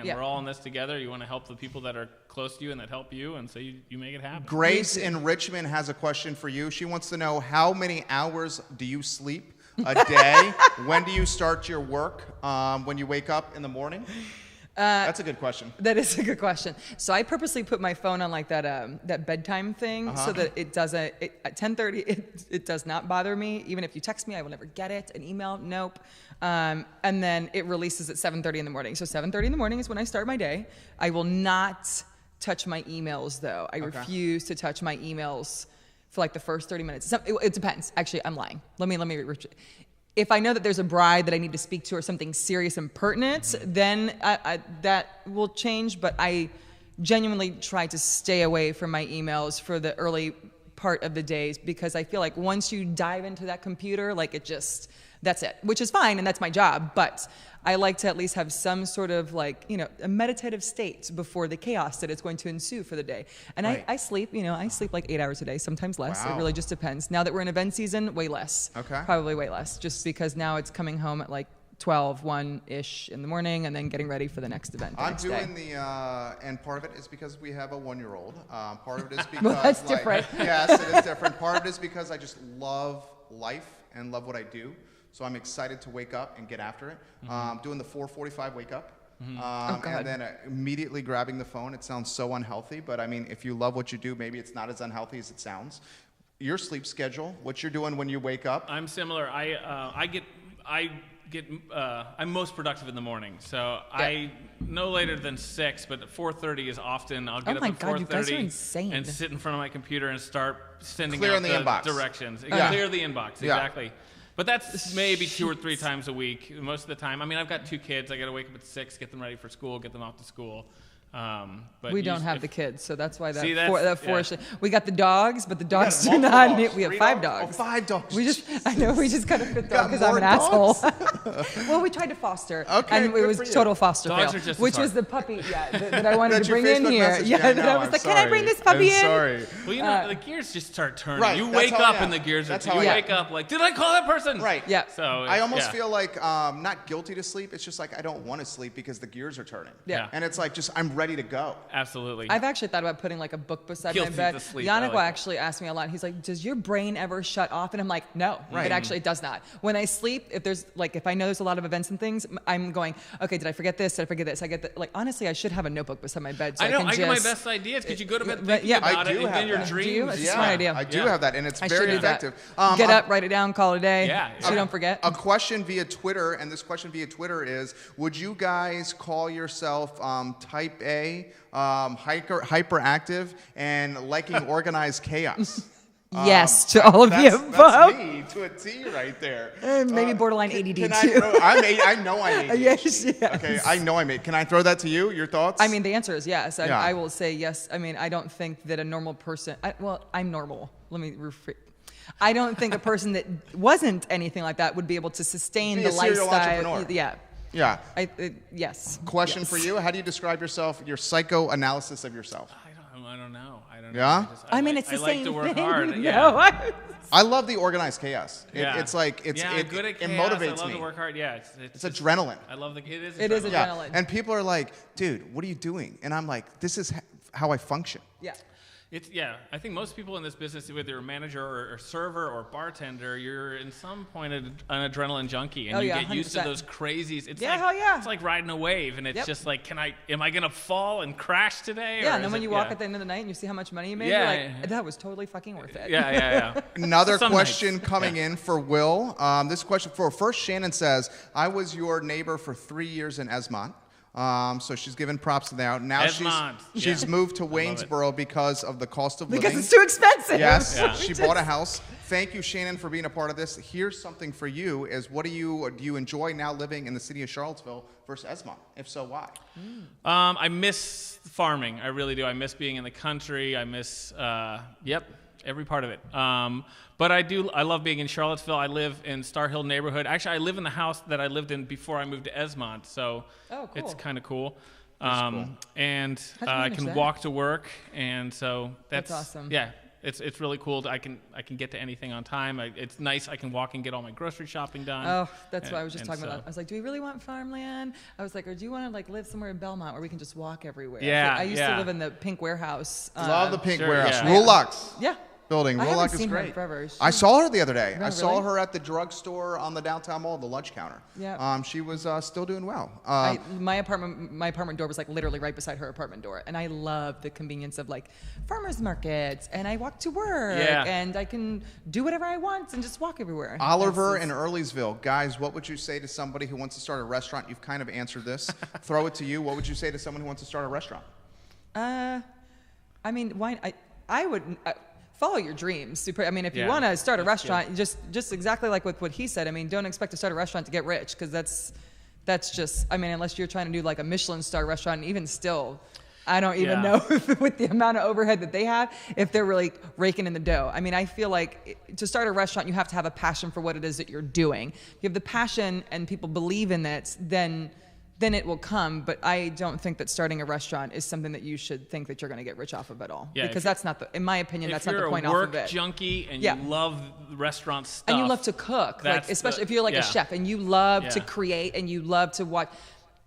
S2: Yeah.
S3: all in this together. You want to help the people that are close to you and that help you, and so you make it happen.
S1: Grace in Richmond has a question for you. She wants to know, how many hours do you sleep a day? When do you start your work? When you wake up in the morning? That's a good question.
S2: That is a good question. So I purposely put my phone on like that bedtime thing so that it doesn't, at 10:30, it does not bother me. Even if you text me, I will never get it. An email, nope. And then it releases at 7:30 in the morning. So 7:30 in the morning is when I start my day. I will not touch my emails though. I refuse to touch my emails for like the first 30 minutes. It depends. Actually, I'm lying. Let me if I know that there's a bride that I need to speak to or something serious and pertinent, then that will change. But I genuinely try to stay away from my emails for the early part of the days because I feel like once you dive into that computer, like that's it, which is fine and that's my job. But I like to at least have some sort of like, a meditative state before the chaos that is going to ensue for the day. And
S1: Right.
S2: I sleep, I sleep like 8 hours a day, sometimes less.
S1: Wow.
S2: It really just depends. Now that we're in event season, way less.
S1: Okay.
S2: Probably way less, just because now it's coming home at like 12, 1-ish in the morning and then getting ready for the next event.
S1: I'm
S2: next
S1: doing
S2: day.
S1: and part of it is because we have a 1-year-old. Part of it is because,
S2: Well, that's different.
S1: Yes, it is different. Part of it is because I just love life and love what I do. So I'm excited to wake up and get after it. Doing the 4:45 wake up.
S2: God.
S1: And then immediately grabbing the phone. It sounds so unhealthy, but I mean, if you love what you do, maybe it's not as unhealthy as it sounds. Your sleep schedule, what you're doing when you wake up.
S3: I'm similar. I'm most productive in the morning, so I no later than 6, but at 4:30 is often. I'll get
S2: Oh
S3: up
S2: my
S3: at 4:30
S2: God, you guys are insane.
S3: and sit in front of my computer and start sending
S1: Clearing
S3: out
S1: the inbox.
S3: directions.
S1: Yeah.
S3: Clear the inbox,
S1: Yeah.
S3: exactly. But that's maybe 2 or 3 times a week. Most of the time, I mean, I've got 2 kids. I got to wake up at 6, get them ready for school, get them off to school. But
S2: We don't have the kids, so that's why that
S3: See, that's-
S2: force. We got the dogs, but the dogs do
S1: multiple
S2: not.
S1: dogs.
S2: We have
S1: 3
S2: 5
S1: dogs?
S2: dogs.
S1: Oh, 5 dogs.
S2: We just kind of fit
S1: Got
S2: because I'm
S1: more
S2: an asshole.
S1: dogs?
S2: Well, we tried to foster,
S1: Okay,
S2: and it
S1: good
S2: was
S1: for you.
S2: total foster
S3: Dogs
S2: fail,
S3: are just as
S2: which was
S3: hard.
S2: the puppy, that I wanted
S1: That's
S2: to
S1: your
S2: bring in
S1: Facebook
S2: here.
S1: message.
S2: Yeah, that
S1: no,
S2: I was
S1: I'm
S2: like, can I bring
S1: sorry.
S2: this puppy
S1: I'm
S2: in?
S1: sorry.
S3: Well, the gears just start turning.
S1: Right,
S3: You
S1: that's
S3: wake
S1: how I
S3: up
S1: am.
S3: and the gears
S1: That's
S3: are.
S1: how
S3: You
S1: I am.
S3: wake up like, did I call that person?
S1: Right.
S2: Yeah.
S3: So
S1: I almost
S3: yeah.
S1: feel like not guilty to sleep. It's just like I don't want to sleep because the gears are turning.
S2: Yeah.
S1: And it's like just I'm ready to go.
S3: Absolutely.
S2: I've actually thought about putting like a book beside
S3: Guilty
S2: my bed.
S3: to sleep,
S2: Yannick
S3: I
S2: will
S3: like
S2: actually ask me a lot. He's like, "Does your brain ever shut off?" And I'm like, "No,
S1: Right.
S2: it actually does not." When I sleep, if I know there's a lot of events and things, I'm going, "Okay, did I forget this? Did I forget this?" I get the, like honestly, I should have a notebook beside my bed. So
S3: I know.
S2: can
S3: I get my
S2: just,
S3: best ideas because you go to bed
S2: But
S3: thinking
S2: yeah.
S3: about
S1: I
S3: it,
S1: do
S3: and
S1: have
S3: then your
S1: that.
S2: Do you?
S3: dreams.
S2: It's a
S1: Yeah,
S2: smart idea.
S1: I do
S3: Yeah.
S1: have that, and it's
S2: I should
S1: very
S2: do that.
S1: effective.
S2: Get up, write it down, call it a day.
S3: Yeah,
S2: So you don't forget.
S1: A question via Twitter, and this question via Twitter is: would you guys call yourself Type A, hyperactive, and liking organized chaos?
S2: Yes, to all of the above.
S1: That's me to a T right there.
S2: Maybe borderline ADD too.
S1: I know I'm ADD.
S2: Yes.
S1: Okay, I know I'm ADD. Can I throw that to you? Your thoughts?
S2: I mean, the answer is yes.
S1: Yeah.
S2: I will say yes. I mean, I don't think that a normal person. I'm normal. Let me rephrase. I don't think a person that wasn't anything like that would be able to sustain
S1: Be
S2: the
S1: a serial
S2: lifestyle.
S1: entrepreneur.
S2: Yeah.
S1: Yeah.
S2: Yes.
S1: Question
S2: Yes.
S1: for you. How do you describe yourself, your psychoanalysis of yourself?
S3: I don't know.
S1: Yeah?
S2: I mean, it's the
S3: I like
S2: same
S3: to work
S2: thing.
S3: hard.
S2: No,
S1: I love the organized chaos.
S3: Yeah.
S1: It's like,
S3: I'm good at chaos.
S1: it motivates
S3: I love
S1: me.
S3: to work hard. Yeah.
S1: It's adrenaline.
S3: I love it is
S2: It is
S3: adrenaline.
S1: Yeah.
S2: adrenaline.
S1: And people are like, dude, what are you doing? And I'm like, this is how I function.
S2: Yeah.
S3: I think most people in this business, whether you're a manager or server or bartender, you're in some point an adrenaline junkie, and you get used to
S2: 100%.
S3: those crazies. It's
S2: Yeah,
S3: like,
S2: hell yeah.
S3: It's like riding a wave, and it's just like, am I gonna fall and crash today?
S2: Yeah,
S3: or
S2: and then
S3: is
S2: when
S3: it-
S2: you walk at the end of the night and you see how much money you made, you're like, that was totally fucking worth it.
S3: Yeah.
S1: Another
S3: Some
S1: question
S3: nights.
S1: coming in for Will. This question for first, Shannon says, I was your neighbor for 3 years in Esmont. So she's given props to that. Now
S3: Esmont,
S1: she's
S3: yeah.
S1: moved to
S3: love it.
S1: Waynesboro because of the cost of living.
S2: Because it's too expensive.
S1: Yes,
S3: Yeah.
S1: she bought a house. Thank you, Shannon, for being a part of this. Here's something for you: is do you enjoy now living in the city of Charlottesville versus Esmont? If so, why?
S3: I miss farming. I really do. I miss being in the country. I miss, every part of it. But I love being in Charlottesville. I live in Star Hill neighborhood. Actually, I live in the house that I lived in before I moved to Esmont. So it's kind of cool. And I
S2: manage
S3: can
S2: that?
S3: walk to work. And so
S2: That's awesome.
S3: Yeah. It's really cool. I can get to anything on time. It's nice. I can walk and get all my grocery shopping done.
S2: Oh, that's what I was just
S3: And
S2: talking
S3: so-
S2: about. I was like, do we really want farmland? I was like, or do you want to like live somewhere in Belmont where we can just walk everywhere?
S3: Yeah,
S2: I used to
S3: yeah.
S2: live in the Pink Warehouse.
S1: Love the pink
S3: Sure,
S1: warehouse.
S3: yeah.
S1: Rulux.
S2: Yeah.
S1: Building.
S2: I haven't
S1: Rulux is
S2: seen her in
S1: great.
S2: forever.
S1: I saw her the other day.
S2: Oh,
S1: I saw
S2: really?
S1: her at the drugstore on the downtown mall, the lunch counter.
S2: Yeah.
S1: She was still doing well.
S2: My apartment door was like literally right beside her apartment door, and I love the convenience of like farmers markets, and I walk to work,
S3: Yeah.
S2: and I can do whatever I want and just walk everywhere.
S1: Oliver
S2: That's-
S1: in Earlysville. Guys, what would you say to somebody who wants to start a restaurant? You've kind of answered this. Throw it to you. What would you say to someone who wants to start a restaurant?
S2: I mean, why? I would follow your dreams. I mean, if you
S3: Yeah,
S2: want to start a
S3: that's
S2: restaurant, just exactly like with what he said. I mean, don't expect to start a restaurant to get rich, because that's just. I mean, unless you're trying to do like a Michelin star restaurant, and even still, I don't even know if, with the amount of overhead that they have, if they're really raking in the dough. I mean, I feel like to start a restaurant, you have to have a passion for what it is that you're doing. If you have the passion and people believe in it, then it will come. But I don't think that starting a restaurant is something that you should think that you're going to get rich off of at all.
S3: Yeah,
S2: because that's not in my opinion, that's not the point
S3: If you're a
S2: off of
S3: work
S2: it.
S3: junkie and
S2: Yeah.
S3: you love restaurant stuff.
S2: And you love to cook, like,
S3: that's
S2: especially if you're like a chef and you love to
S3: Yeah.
S2: create and you love to watch.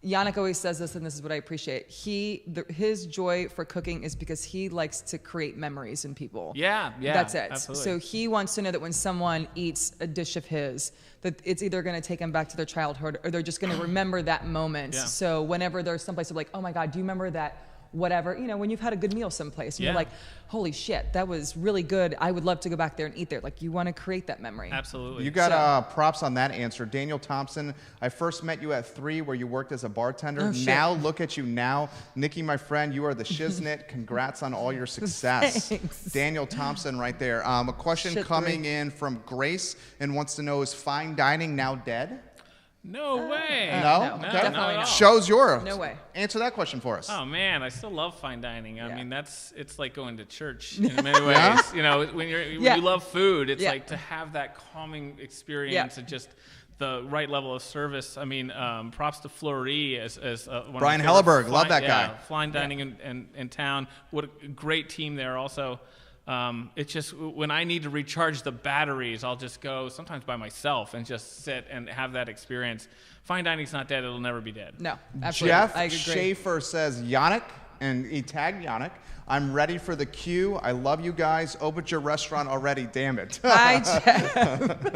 S2: Yannick always says this, and this is what I appreciate. His joy for cooking is because he likes to create memories in people.
S3: Yeah,
S2: That's it.
S3: absolutely.
S2: So he wants to know that when someone eats a dish of his, that it's either going to take them back to their childhood or they're just going to remember that moment.
S3: Yeah.
S2: So whenever there's someplace like, oh my God, do you remember that? Whatever, when you've had a good meal someplace, and you're
S3: Yeah.
S2: like, holy shit, that was really good. I would love to go back there and eat there. Like, you want to create that memory.
S3: Absolutely.
S1: You got props on that answer. Daniel Thompson, I first met you at 3 where you worked as a bartender.
S2: Oh, shit.
S1: Now look at you now. Nikki, my friend, you are the shiznit. Congrats on all your success.
S2: Thanks.
S1: Daniel Thompson right there. A question
S2: Shit,
S1: coming
S2: 3.
S1: in from Grace and wants to know, is fine dining now dead?
S3: No way.
S1: No?
S2: no,
S1: Okay.
S2: definitely
S3: not at
S2: not.
S3: all.
S1: Show's yours.
S2: No way.
S1: Answer that question for us.
S3: Oh man, I still love fine dining. I
S2: Yeah.
S3: mean, it's like going to church in many ways.
S1: Yeah?
S3: When
S2: Yeah.
S3: you love food, it's
S2: Yeah.
S3: like to have that calming experience and just the right level of service. I mean, props to Fleury as one
S1: Brian
S3: of my favorite
S1: Helleberg, love that guy.
S3: Fine dining in town. What a great team there also. It's just when I need to recharge the batteries, I'll just go sometimes by myself and just sit and have that experience. Fine dining's not dead; it'll never be dead.
S2: No, absolutely.
S1: Jeff
S2: I agree.
S1: Schaefer says, Yannick, and he tagged Yannick, I'm ready for the queue. I love you guys. Opened your restaurant already, damn it.
S2: Hi, Jeff.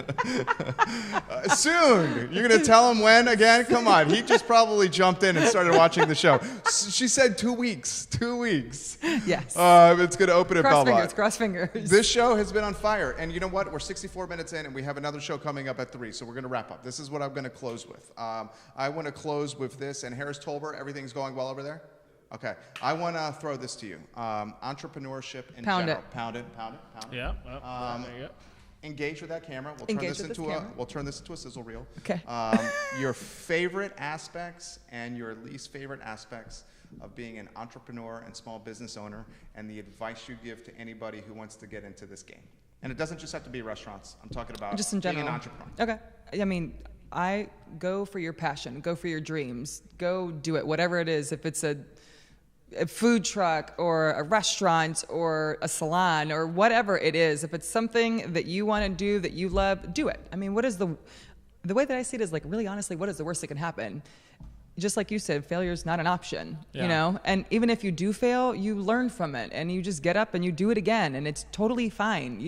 S1: Soon. You're going to tell him when again? Come on. He just probably jumped in and started watching the show. She said 2 weeks. 2 weeks.
S2: Yes.
S1: It's going to open at
S2: Cross
S1: Belmont.
S2: fingers, cross fingers.
S1: This show has been on fire. And you know what? We're 64 minutes in, and we have another show coming up at 3. So we're going to wrap up. This is what I'm going to close with. I want to close with this. And Harris Tolbert, everything's going well over there? Okay, I want to throw this to you. Entrepreneurship in
S2: Pound
S1: general.
S2: it.
S1: Pound it.
S3: Yeah. There you go.
S1: Engage with that camera. We'll turn this into a sizzle reel.
S2: Okay.
S1: Your favorite aspects and your least favorite aspects of being an entrepreneur and small business owner, and the advice you give to anybody who wants to get into this game. And it doesn't just have to be restaurants. I'm talking about
S2: Just in general.
S1: being an entrepreneur.
S2: Okay. I mean, I go for your passion, go for your dreams, go do it, whatever it is. If it's a food truck or a restaurant or a salon or whatever it is, if it's something that you want to do, that you love, do it. I mean, what is the way that I see it is like, really honestly, what is the worst that can happen? Just like you said, failure is not an option, you know? And even if you do fail, you learn from it and you just get up and you do it again, and it's totally fine.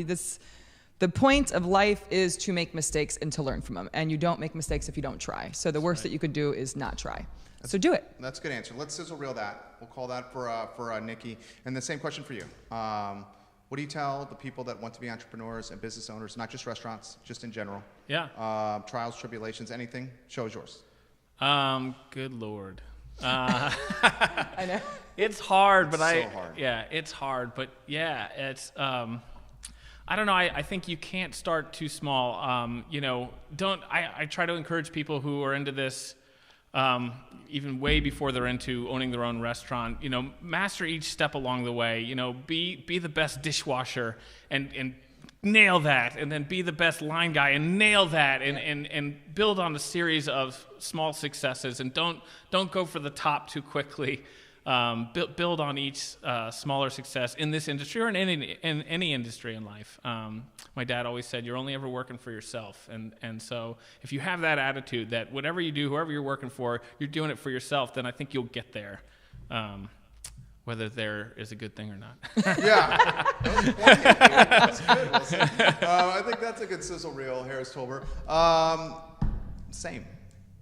S2: The point of life is to make mistakes and to learn from them, and you don't make mistakes if you don't try. So the worst that you could do is not try. So do it.
S1: That's a good answer. Let's sizzle reel that. We'll call that for Nikki. And the same question for you. What do you tell the people that want to be entrepreneurs and business owners, not just restaurants, just in general?
S3: Yeah.
S1: Trials, tribulations, anything? Show is yours.
S3: Good Lord.
S2: I know.
S3: It's hard, but
S1: hard.
S3: Yeah, it's hard, but yeah, it's, I don't know. I think you can't start too small. I try to encourage people who are into this, even way before they're into owning their own restaurant, master each step along the way, be the best dishwasher and nail that, and then be the best line guy and nail that, and build on a series of small successes, and don't go for the top too quickly. Build on each smaller success in this industry or in any industry in life. My dad always said, you're only ever working for yourself. And so if you have that attitude that whatever you do, whoever you're working for, you're doing it for yourself, then I think you'll get there. Whether there is a good thing or not.
S1: Yeah. That's good. Well said. I think that's a good sizzle reel, Harris Tolbert. Same.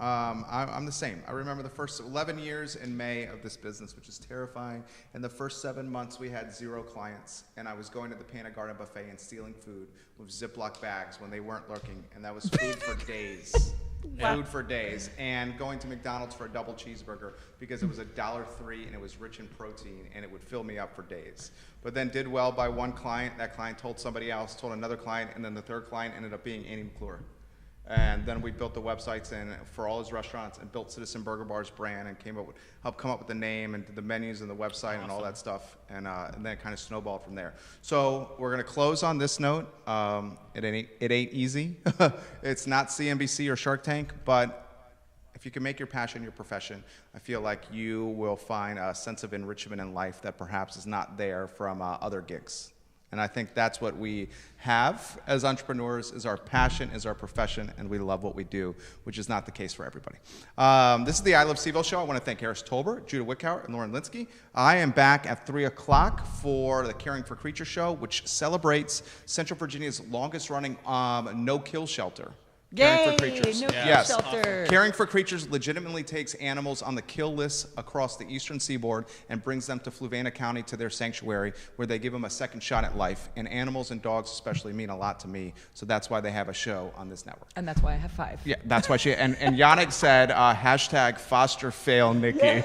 S1: I'm the same. I remember the first 11 years in May of this business, which is terrifying. In the first 7 months, we had 0 clients, and I was going to the Pana Garden buffet and stealing food with Ziploc bags when they weren't lurking, and that was food for days.
S2: Wow.
S1: Food for days, and going to McDonald's for a double cheeseburger because it was $1.03 and it was rich in protein and it would fill me up for days. But then did well by one client. That client told somebody else, told another client, and then the third client ended up being Annie McClure. And then we built the websites for all his restaurants and built Citizen Burger Bar's brand and helped come up with the name and did the menus and the website and all that stuff. And then it kind of snowballed from there. So we're going to close on this note. It ain't easy. It's not CNBC or Shark Tank, but if you can make your passion your profession, I feel like you will find a sense of enrichment in life that perhaps is not there from other gigs. And I think that's what we have as entrepreneurs, is our passion, is our profession, and we love what we do, which is not the case for everybody. This is the I Love CVille Show. I want to thank Harris Tolbert, Judah Wickower, and Lauren Linsky. I am back at 3 o'clock for the Caring for Creatures show, which celebrates Central Virginia's longest-running no-kill shelter. Caring for Creatures.
S2: No kill
S1: Yes.
S2: shelter.
S1: Caring for Creatures legitimately takes animals on the kill list across the eastern seaboard and brings them to Fluvanna County to their sanctuary, where they give them a second shot at life. And animals and dogs especially mean a lot to me, so that's why they have a show on this network.
S2: And that's why I have 5.
S1: Yeah, that's why she, and Yannick said, hashtag foster fail Nikki.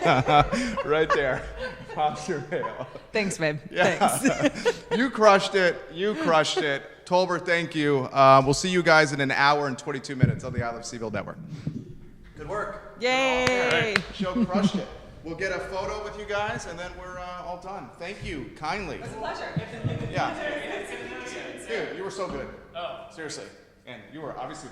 S1: Right there. Foster fail.
S2: Thanks, babe.
S1: Yeah.
S2: Thanks.
S1: You crushed it. You crushed it. Tolbert, thank you. We'll see you guys in an hour and 22 minutes on the I Love CVille Network. Good work.
S2: Yay.
S1: Right. Show crushed it. We'll get a photo with you guys, and then we're all done. Thank you kindly.
S2: It's a pleasure.
S1: Yeah. Dude, you were so good. Oh. Seriously. And you were obviously